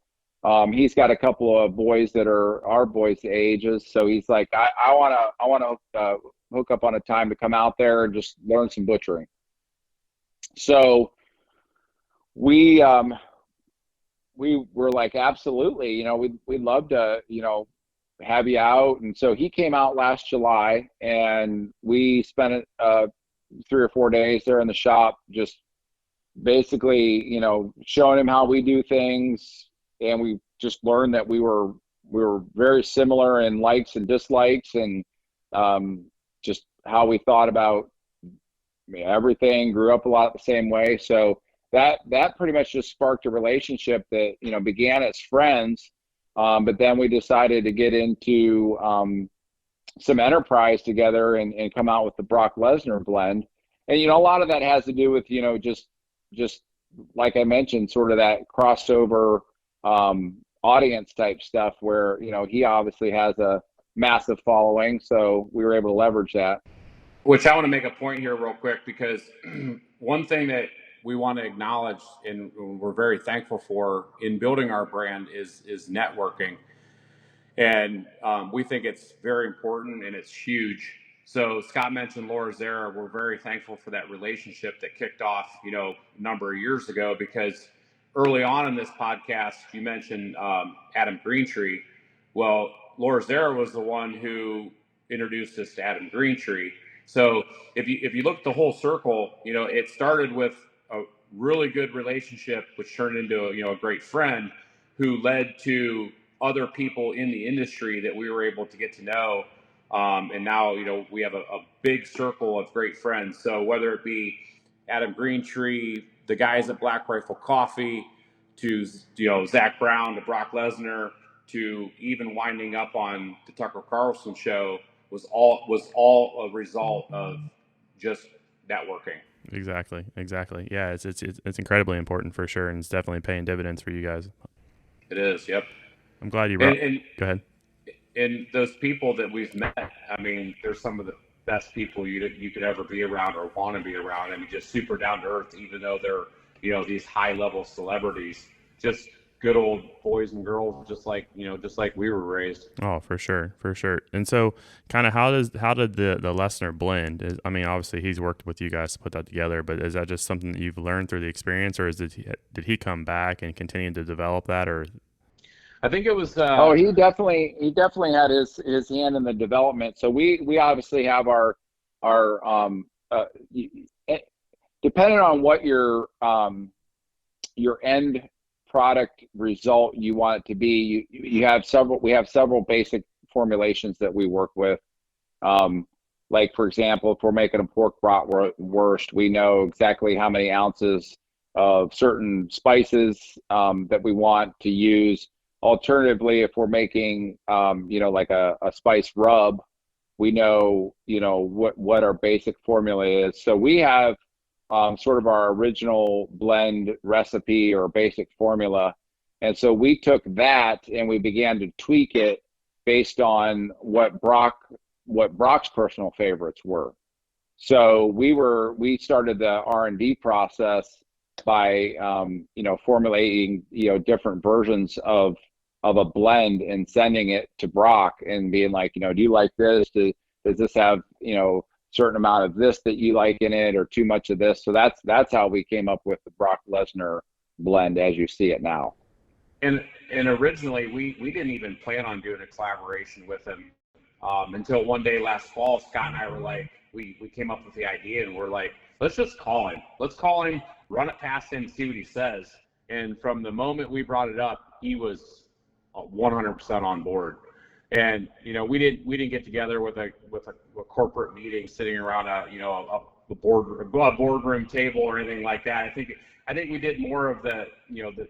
He's got a couple of boys that are our boys' ages, so he's like, I want to hook up on a time to come out there and just learn some butchering. So we were like, absolutely, we'd love to, have you out. And so he came out last July, and we spent 3 or 4 days there in the shop, just basically, showing him how we do things. And we just learned that we were very similar in likes and dislikes, and just how we thought about everything. Grew up a lot the same way. So that pretty much just sparked a relationship that began as friends, but then we decided to get into some enterprise together and come out with the Brock Lesnar blend. And a lot of that has to do with just like I mentioned, sort of that crossover audience type stuff, where he obviously has a massive following, so we were able to leverage that. Which I want to make a point here real quick, because one thing that we want to acknowledge and we're very thankful for in building our brand is networking. And we think it's very important and it's huge. So Scott mentioned Laura Zara. We're very thankful for that relationship that kicked off, a number of years ago, because early on in this podcast, you mentioned Adam Greentree. Well, Laura Zara was the one who introduced us to Adam Greentree. So if you look at the whole circle, it started with a really good relationship, which turned into a great friend, who led to other people in the industry that we were able to get to know. And now, we have a big circle of great friends. So whether it be Adam Greentree, the guys at Black Rifle Coffee, to, Zach Brown, to Brock Lesnar, to even winding up on the Tucker Carlson show, was all a result of just networking. Exactly. Yeah, it's incredibly important for sure, and it's definitely paying dividends for you guys. It is. Yep. I'm glad you brought. Go ahead. And those people that we've met, I mean, they're some of the best people you could ever be around or want to be around. I mean, just super down to earth, even though they're these high level celebrities. Just good old boys and girls, just like we were raised. Oh, for sure. And so, kind of, how did the Lesnar blend? I mean, obviously he's worked with you guys to put that together, but is that just something that you've learned through the experience, or did he come back and continue to develop that, or? I think it was. He definitely had his hand in the development. So we obviously have our depending on what your end product result you want it to be, we have several basic formulations that we work with. Like, for example, if we're making a pork bratwurst, we know exactly how many ounces of certain spices that we want to use. Alternatively, if we're making like a spice rub, we know what our basic formula is. So we have sort of our original blend recipe or basic formula. And so we took that and we began to tweak it based on what Brock's personal favorites were. So we started the R&D process by formulating different versions of a blend and sending it to Brock and being like, do you like this? Does this have certain amount of this that you like in it, or too much of this? So that's how we came up with the Brock Lesnar blend as you see it now. And originally we didn't even plan on doing a collaboration with him until one day last fall. Scott and I were like, we came up with the idea, and we're like, let's just call him. Let's call him, run it past him, see what he says. And from the moment we brought it up, he was 100% on board. And we didn't get together with a corporate meeting, sitting around a boardroom table or anything like that. I think we did more of the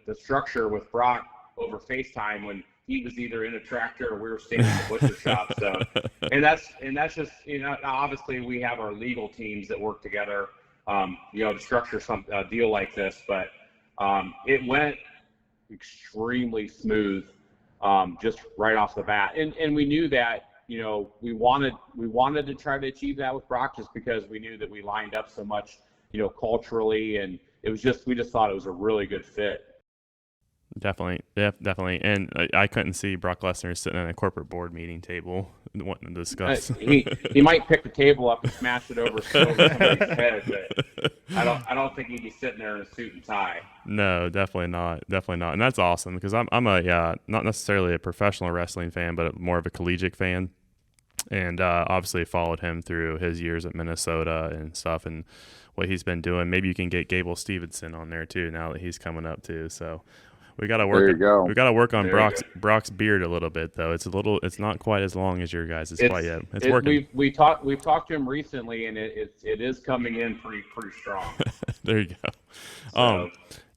the structure with Brock over FaceTime when he was either in a tractor or we were staying in the butcher shop. So, and that's just obviously we have our legal teams that work together, to structure some deal like this. But it went extremely smooth. Just right off the bat, and we knew that we wanted to try to achieve that with Brock, just because we knew that we lined up so much culturally, and we just thought it was a really good fit. Definitely, definitely. And I couldn't see Brock Lesnar sitting at a corporate board meeting table wanting to discuss. He might pick the table up and smash it over somebody's head, but I don't think he'd be sitting there in a suit and tie. No, definitely not, and that's awesome because I'm a not necessarily a professional wrestling fan, but more of a collegiate fan, and obviously followed him through his years at Minnesota and stuff, and what he's been doing. Maybe you can get Gable Stevenson on there too now that he's coming up too. So. We gotta work. There you go. We gotta work on Brock's beard a little bit though. It's not quite as long as your guys' quite yet. It's working. We've talked to him recently, and it is coming in pretty strong. There you go. So.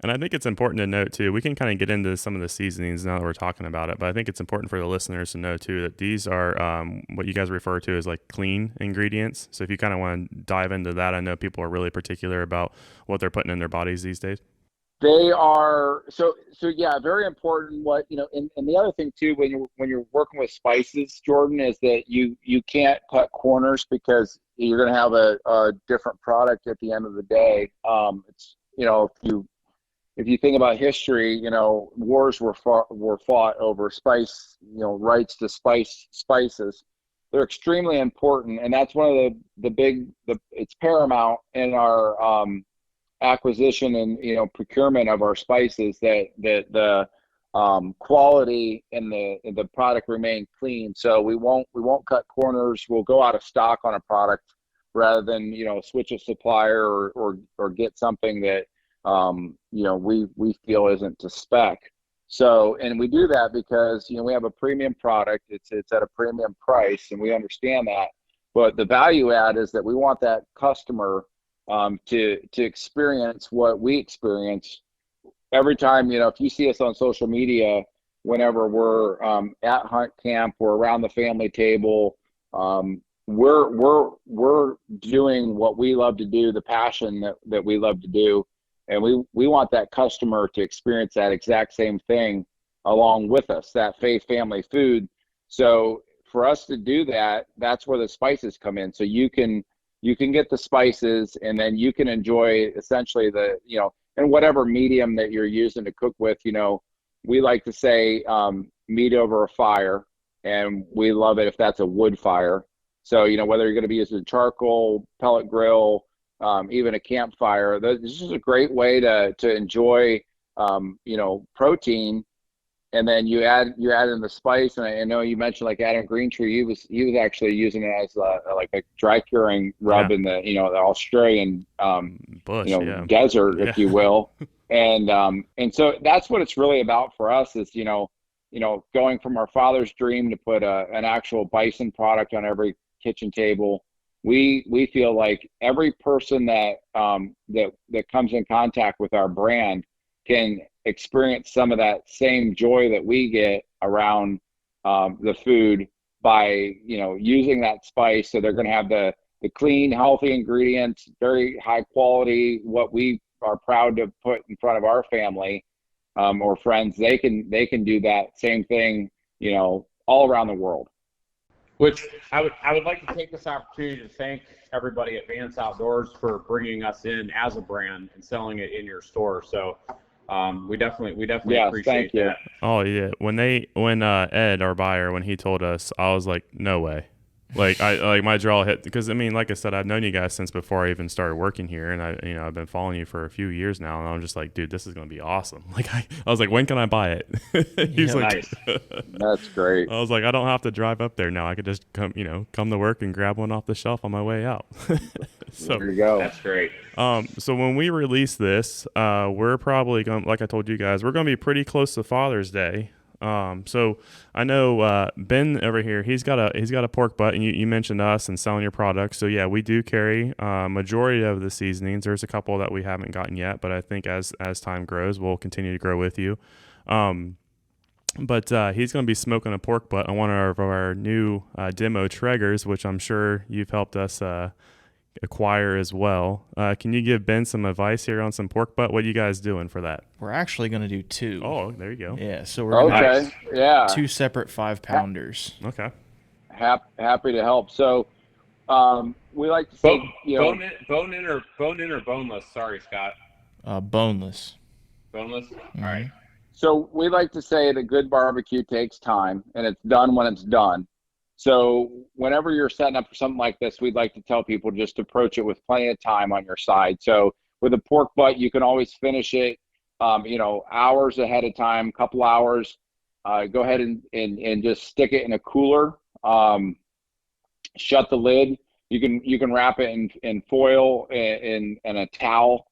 And I think it's important to note too. We can kind of get into some of the seasonings now that we're talking about it, but I think it's important for the listeners to know too that these are what you guys refer to as like clean ingredients. So if you kind of want to dive into that, I know people are really particular about what they're putting in their bodies these days. They are so yeah, very important. And the other thing too, when you're working with spices, Jordan, is that you can't cut corners because you're going to have a different product at the end of the day. It's if you think about history, wars were fought over spice, rights to spices. They're extremely important, and that's one of it's paramount in our acquisition and procurement of our spices that the quality and the product remain clean. So we won't cut corners. We'll go out of stock on a product rather than switch a supplier or get something that we feel isn't to spec. So, and we do that because we have a premium product. It's at a premium price, and we understand that. But the value add is that we want that customer to experience what we experience every time. If you see us on social media, whenever we're at hunt camp or around the family table, we're doing what we love to do, the passion that we love to do, and we want that customer to experience that exact same thing along with us, that faith family food. So for us to do that, that's where the spices come in. So you can get the spices, and then you can enjoy essentially and whatever medium that you're using to cook with. We like to say meat over a fire, and we love it if that's a wood fire. So whether you're going to be using charcoal, pellet grill, even a campfire, this is a great way to enjoy protein. And then you add in the spice, and I know you mentioned like Adam Greentree. He was actually using it as like a dry curing rub in the the Australian bush, desert, if you will. And so that's what it's really about for us is going from our father's dream to put an actual bison product on every kitchen table. We feel like every person that comes in contact with our brand can experience some of that same joy that we get around the food by using that spice. So they're going to have the clean, healthy ingredients, very high quality, what we are proud to put in front of our family or friends. They can do that same thing all around the world. Which I would like to take this opportunity to thank everybody at Vance Outdoors for bringing us in as a brand and selling it in your store. So we definitely appreciate that. Oh yeah, when Ed, our buyer, when he told us, I was like, no way. Like my jaw hit, because I mean, like I said, I've known you guys since before I even started working here, and I've been following you for a few years now, and I'm just like, dude, this is gonna be awesome. Like I was like, when can I buy it? He's like, nice. That's great. I was like, I don't have to drive up there now. I could just come to work and grab one off the shelf on my way out. So there you go. That's great. So when we release this, we're probably going, like I told you guys, we're gonna be pretty close to Father's Day. So I know Ben over here, he's got a pork butt, and you mentioned us and selling your products. So yeah, we do carry majority of the seasonings. There's a couple that we haven't gotten yet, but I think as time grows, we'll continue to grow with you. But he's going to be smoking a pork butt on one of our new demo Traegers, which I'm sure you've helped us acquire as well. Can you give Ben some advice here on some pork butt? What are you guys doing for that? We're actually going to do two. Oh, there you go. Yeah, so we're going to do two separate 5-pounders. Okay. Happy to help. So We like to say, Bone in or boneless. Sorry, Scott. Boneless. Boneless. Mm-hmm. All right. So we like to say that good barbecue takes time, and it's done when it's done. So whenever you're setting up for something like this, we'd like to tell people just approach it with plenty of time on your side. So with a pork butt, you can always finish it, hours ahead of time, couple hours. Go ahead and just stick it in a cooler. Shut the lid. You can wrap it in foil and a towel,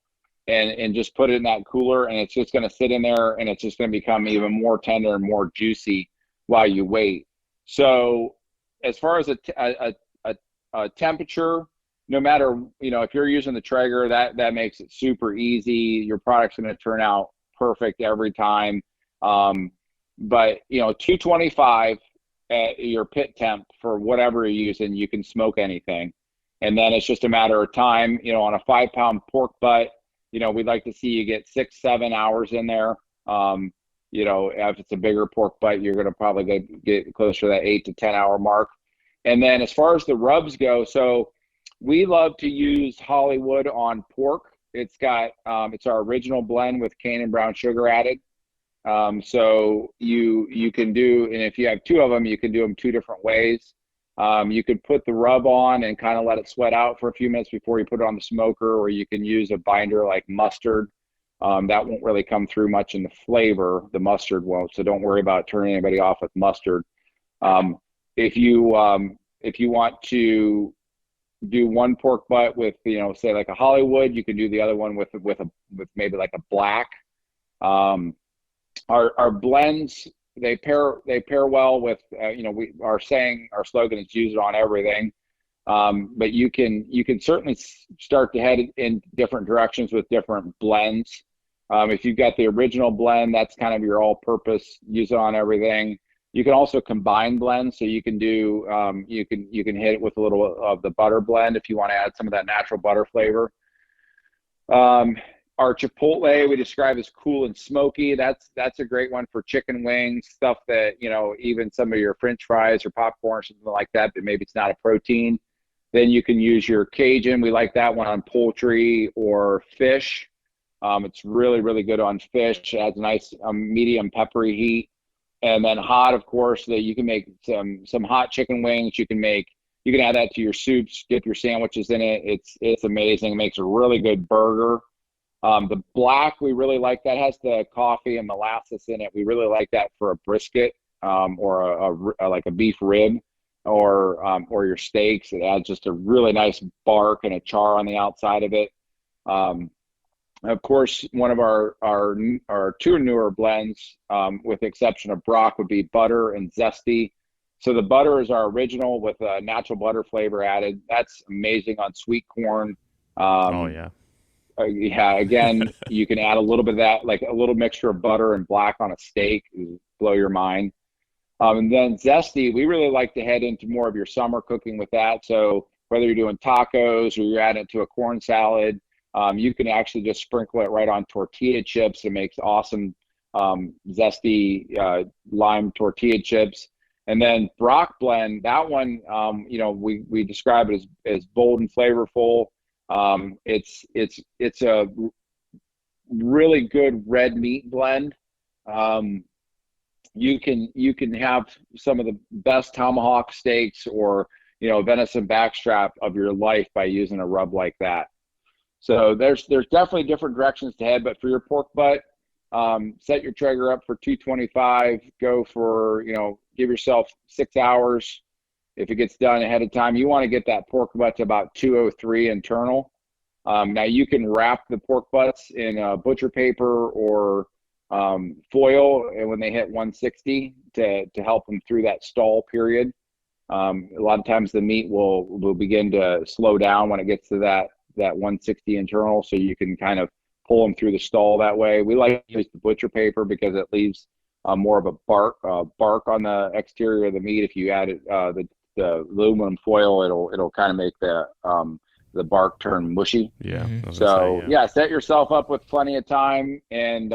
and just put it in that cooler, and it's just going to sit in there, and it's just going to become even more tender and more juicy while you wait. So as far as a temperature, no matter, if you're using the Traeger, that makes it super easy. Your product's going to turn out perfect every time. But 225 at your pit temp for whatever you're using, you can smoke anything. And then it's just a matter of time. On a 5-pound pork butt, we'd like to see you get 6-7 hours in there. If it's a bigger pork butt, you're going to probably get closer to that 8 to 10 hour mark. And then as far as the rubs go, so we love to use Hollywood on pork. It's got it's our original blend with cane and brown sugar added. So you can do, and if you have 2 of them, you can do them 2 different ways. You could put the rub on and kind of let it sweat out for a few minutes before you put it on the smoker, or you can use a binder like mustard. That won't really come through much in the flavor. The mustard won't, so don't worry about turning anybody off with mustard. If you want to do one pork butt with, say like a Hollywood, you can do the other one with maybe like a black. Our blends, they pair well with, our slogan is use it on everything. But you can certainly start to head in different directions with different blends. If you've got the original blend, that's kind of your all-purpose, use it on everything. You can also combine blends, so you can do, you can hit it with a little of the butter blend if you want to add some of that natural butter flavor. Our Chipotle we describe as cool and smoky. That's a great one for chicken wings, stuff that, even some of your French fries or popcorn, something like that, but maybe it's not a protein. Then you can use your Cajun. We like that one on poultry or fish. It's really, really good on fish. It has a nice medium peppery heat. And then hot, of course, that you can make some hot chicken wings. You can add that to your soups, dip your sandwiches in it. It's amazing. It makes a really good burger. The black, we really like that. It has the coffee and molasses in it. We really like that for a brisket, or like a beef rib, or your steaks. It adds just a really nice bark and a char on the outside of it. Of course, one of our 2 newer blends, with the exception of Brock, would be butter and zesty. So the butter is our original with a natural butter flavor added. That's amazing on sweet corn. Oh yeah. Yeah, again, you can add a little bit of that, like a little mixture of butter and black on a steak, blow your mind. And then zesty, we really like to head into more of your summer cooking with that. So whether you're doing tacos or you're adding it to a corn salad, you can actually just sprinkle it right on tortilla chips. It makes awesome zesty lime tortilla chips. And then Brock blend, that one, we describe it as bold and flavorful. It's a really good red meat blend. You can have some of the best tomahawk steaks or venison backstrap of your life by using a rub like that. So there's definitely different directions to head, but for your pork butt, set your Traeger up for 225. Go for give yourself 6 hours. If it gets done ahead of time, you want to get that pork butt to about 203 internal. Now you can wrap the pork butts in butcher paper or foil, and when they hit 160 to help them through that stall period. A lot of times the meat will begin to slow down when it gets to that 160 internal, so you can kind of pull them through the stall that way. We like to use the butcher paper because it leaves more of a bark on the exterior of the meat. If you add it, the aluminum foil, it'll kind of make the bark turn mushy. Yeah. Mhm. So yeah, set yourself up with plenty of time, and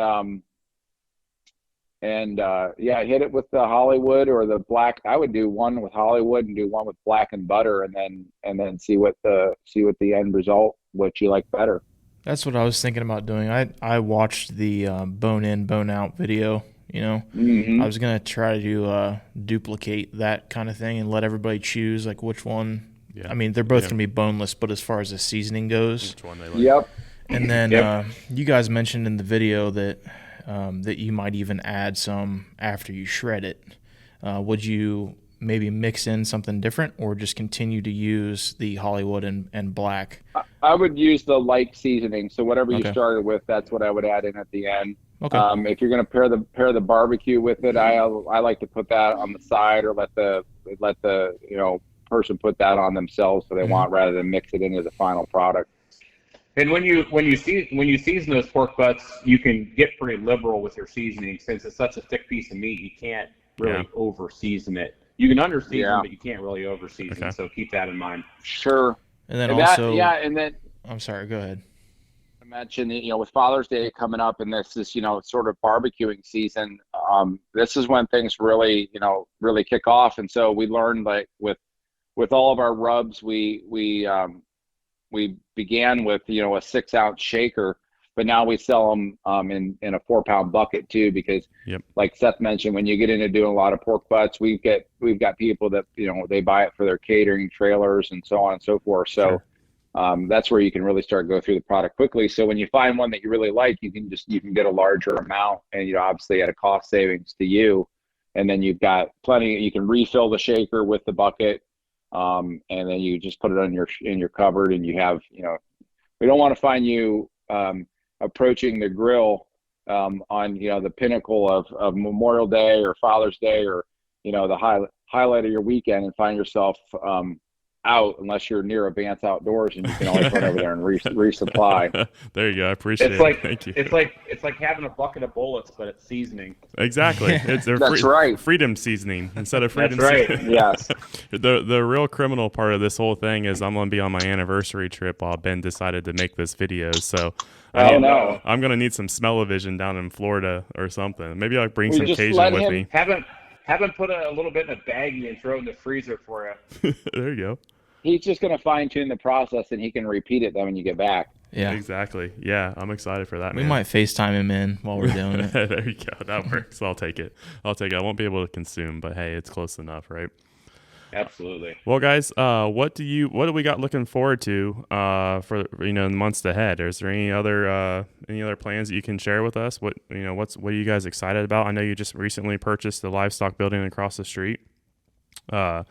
And hit it with the Hollywood or the black. I would do one with Hollywood and do one with black and butter, and then see what the end result, what you like better. That's what I was thinking about doing. I watched the bone in, bone out video. I was gonna try to duplicate that kind of thing and let everybody choose like which one. Yeah. I mean, they're both gonna be boneless, but as far as the seasoning goes, which one they like. Yep. And then you guys mentioned in the video that that you might even add some after you shred it. Would you maybe mix in something different, or just continue to use the Hollywood and black? I would use the light seasoning. So whatever you started with, that's what I would add in at the end. Okay. If you're going to pair the barbecue with it, I like to put that on the side, or let the person put that on themselves so they want, rather than mix it into the final product. And when you season those pork butts, you can get pretty liberal with your seasoning, since it's such a thick piece of meat. You can't really over season it. You can under season, but you can't really over season. Okay. So keep that in mind. Sure. And then I'm sorry. Go ahead. I mentioned, with Father's Day coming up, and this is, sort of barbecuing season. This is when things really kick off. And so we learned, like with all of our rubs, we began with, a 6-ounce shaker, but now we sell them in a 4-pound bucket too, because like Seth mentioned, when you get into doing a lot of pork butts, we've got people that, they buy it for their catering trailers and so on and so forth. So that's where you can really start go through the product quickly. So when you find one that you really like, you can get a larger amount, and, obviously at a cost savings to you. And then you've got plenty, you can refill the shaker with the bucket. And then you just put it in your cupboard, and you have, we don't want to find you approaching the grill on the pinnacle of Memorial Day or Father's Day, or the highlight of your weekend, and find yourself out, unless you're near Advance Outdoors, and you can always run over there and resupply. There you go. I appreciate it. Thank you. It's like having a bucket of bullets, but it's seasoning. Exactly. It's That's right. Freedom seasoning instead of freedom. That's right. Seasoning. Yes. The real criminal part of this whole thing is I'm going to be on my anniversary trip while Ben decided to make this video. So I'm going to need some smell-o-vision down in Florida or something. Maybe I'll bring some Cajun with me. Have him put a little bit in a baggie and throw it in the freezer for you. There you go. He's just going to fine-tune the process, and he can repeat it then when you get back. Yeah, exactly. Yeah, I'm excited for that. We might FaceTime him in while we're doing it. There you go. That works. I'll take it. I won't be able to consume, but hey, it's close enough, right? Absolutely. Well, guys, what do we got looking forward to for in the months ahead? Is there any other plans that you can share with us? What are you guys excited about? I know you just recently purchased the livestock building across the street. That's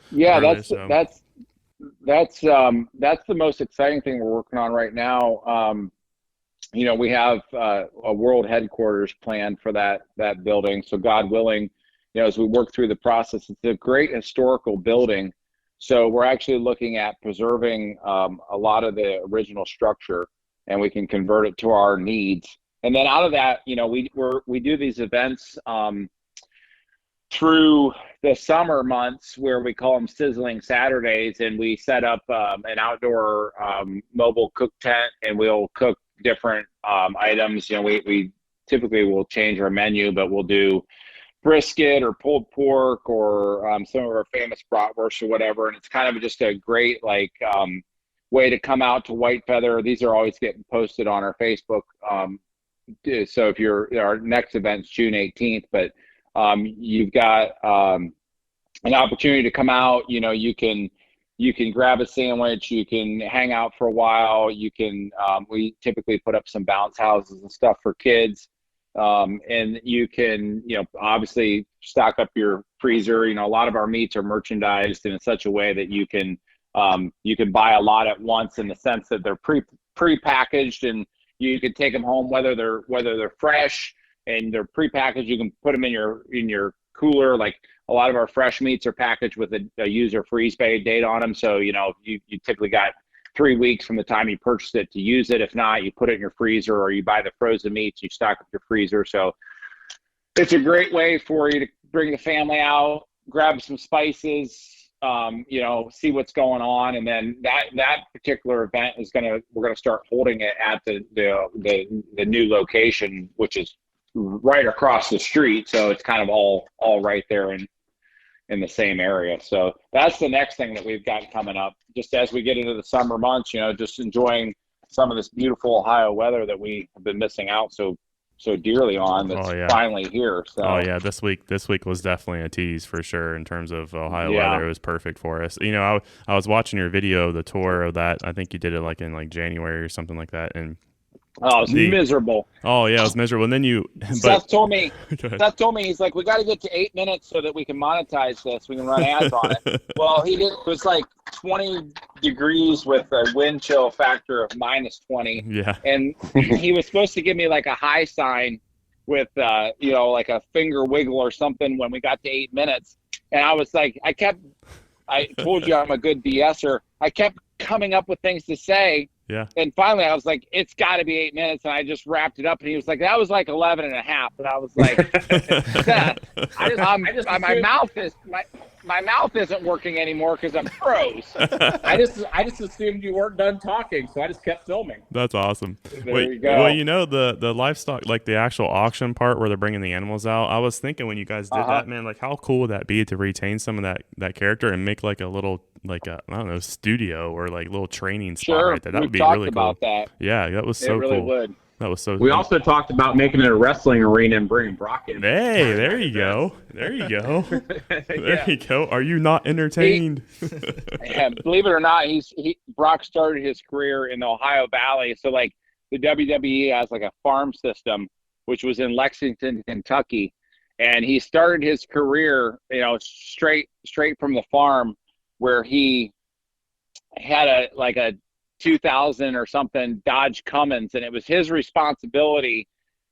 the most exciting thing we're working on right now. We have a world headquarters planned for that building. So God willing, as we work through the process, it's a great historical building. So we're actually looking at preserving a lot of the original structure, and we can convert it to our needs. And then out of that, we do these events through the summer months, where we call them Sizzling Saturdays, and we set up an outdoor mobile cook tent, and we'll cook different items. We typically will change our menu, but we'll do brisket or pulled pork or some of our famous bratwurst or whatever. And it's kind of just a great way to come out to Whitefeather. These are always getting posted on our Facebook. So if our next event's June 18th, but you've got an opportunity to come out. You can grab a sandwich, you can hang out for a while, you can we typically put up some bounce houses and stuff for kids, and you can obviously stock up your freezer. A lot of our meats are merchandised in such a way that you can buy a lot at once, in the sense that they're pre-packaged, and you can take them home, whether they're fresh and they're pre-packaged. You can put them in your cooler. Like, a lot of our fresh meats are packaged with a user freeze date on them. So, you typically got 3 weeks from the time you purchased it to use it. If not, you put it in your freezer, or you buy the frozen meats, you stock up your freezer. So it's a great way for you to bring the family out, grab some spices, see what's going on. And then that particular event we're going to start holding it at the new location, which is right across the street, so it's kind of all right there in the same area. So that's the next thing that we've got coming up. Just as we get into the summer months, just enjoying some of this beautiful Ohio weather that we have been missing out so dearly on. That's finally here. So this week was definitely a tease for sure in terms of Ohio weather. It was perfect for us. I was watching your video, the tour of that. I think you did it like in like January or something like that, and it was miserable. Oh yeah, it was miserable. And then Seth told me, he's like, we got to get to 8 minutes so that we can monetize this. We can run ads on it. Well, it was like 20 degrees with a wind chill factor of -20. Yeah. And he was supposed to give me like a high sign with, like a finger wiggle or something when we got to 8 minutes. And I was like, I told you I'm a good BSer. I kept coming up with things to say. Yeah. And finally I was like, it's got to be 8 minutes. And I just wrapped it up. And he was like, that was like 11 and a half. And I was like, Seth, my mouth isn't working anymore because I'm froze. I just assumed you weren't done talking, so I just kept filming. That's awesome. There you go. Well, the livestock, like the actual auction part where they're bringing the animals out, I was thinking when you guys did that, man, like how cool would that be to retain some of that character and make like a little, like a, I don't know, studio or like little training spot right there. That would be really cool. About that. Yeah, that was so cool. It really cool. would. That was so We also talked about making it a wrestling arena and bringing Brock in. Hey, there you go. There you go. There you go. Are you not entertained? Believe it or not, Brock started his career in the Ohio Valley. So like the WWE has like a farm system, which was in Lexington, Kentucky. And he started his career, straight from the farm, where he had a 2000 or something Dodge Cummins, and it was his responsibility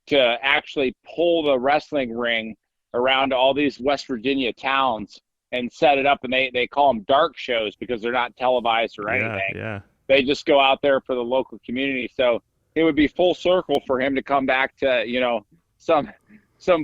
to actually pull the wrestling ring around all these West Virginia towns and set it up. And they call them dark shows because they're not televised or anything. Yeah. They just go out there for the local community. So it would be full circle for him to come back to some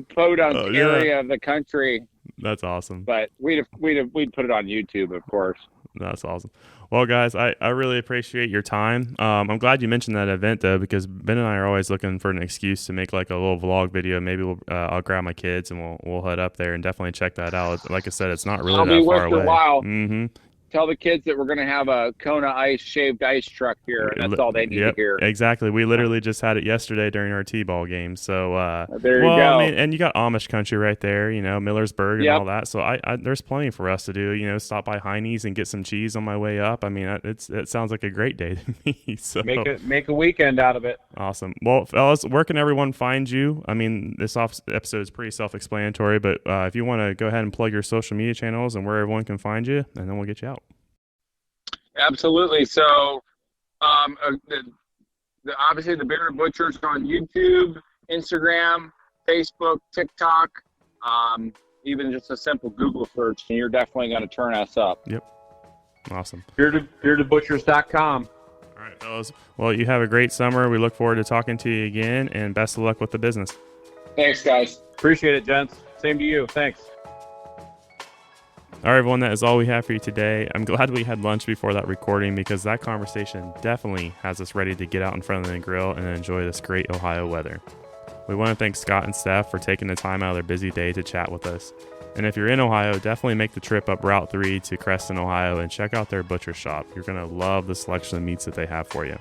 podunk area of the country. That's awesome. But we'd put it on YouTube, of course. That's awesome. Well, guys, I really appreciate your time. I'm glad you mentioned that event, though, because Ben and I are always looking for an excuse to make like a little vlog video. Maybe I'll grab my kids and we'll head up there and definitely check that out. Like I said, it's not really that far away. Mm-hmm. Tell the kids that we're going to have a Kona shaved ice truck here, and that's all they need to hear. Exactly. We literally just had it yesterday during our T-ball game. So there you go. I mean, and you got Amish country right there, Millersburg and all that. So I there's plenty for us to do. Stop by Heine's and get some cheese on my way up. I mean, it sounds like a great day to me. So make a weekend out of it. Awesome. Well, fellas, where can everyone find you? I mean, this episode is pretty self-explanatory, but if you want to go ahead and plug your social media channels and where everyone can find you, and then we'll get you out. Absolutely. So, obviously the Bearded Butchers on YouTube, Instagram, Facebook, TikTok, even just a simple Google search, and you're definitely going to turn us up. Yep. Awesome. Beardedbutchers.com. All right, fellas. Well, you have a great summer. We look forward to talking to you again, and best of luck with the business. Thanks, guys. Appreciate it, gents. Same to you. Thanks. All right, everyone, that is all we have for you today. I'm glad we had lunch before that recording because that conversation definitely has us ready to get out in front of the grill and enjoy this great Ohio weather. We want to thank Scott and Seth for taking the time out of their busy day to chat with us. And if you're in Ohio, definitely make the trip up Route 3 to Creston, Ohio, and check out their butcher shop. You're going to love the selection of meats that they have for you.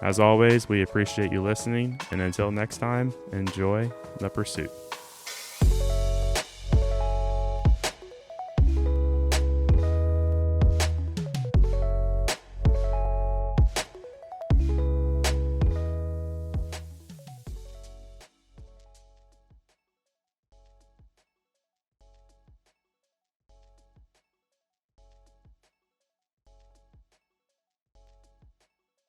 As always, we appreciate you listening, and until next time, enjoy the pursuit.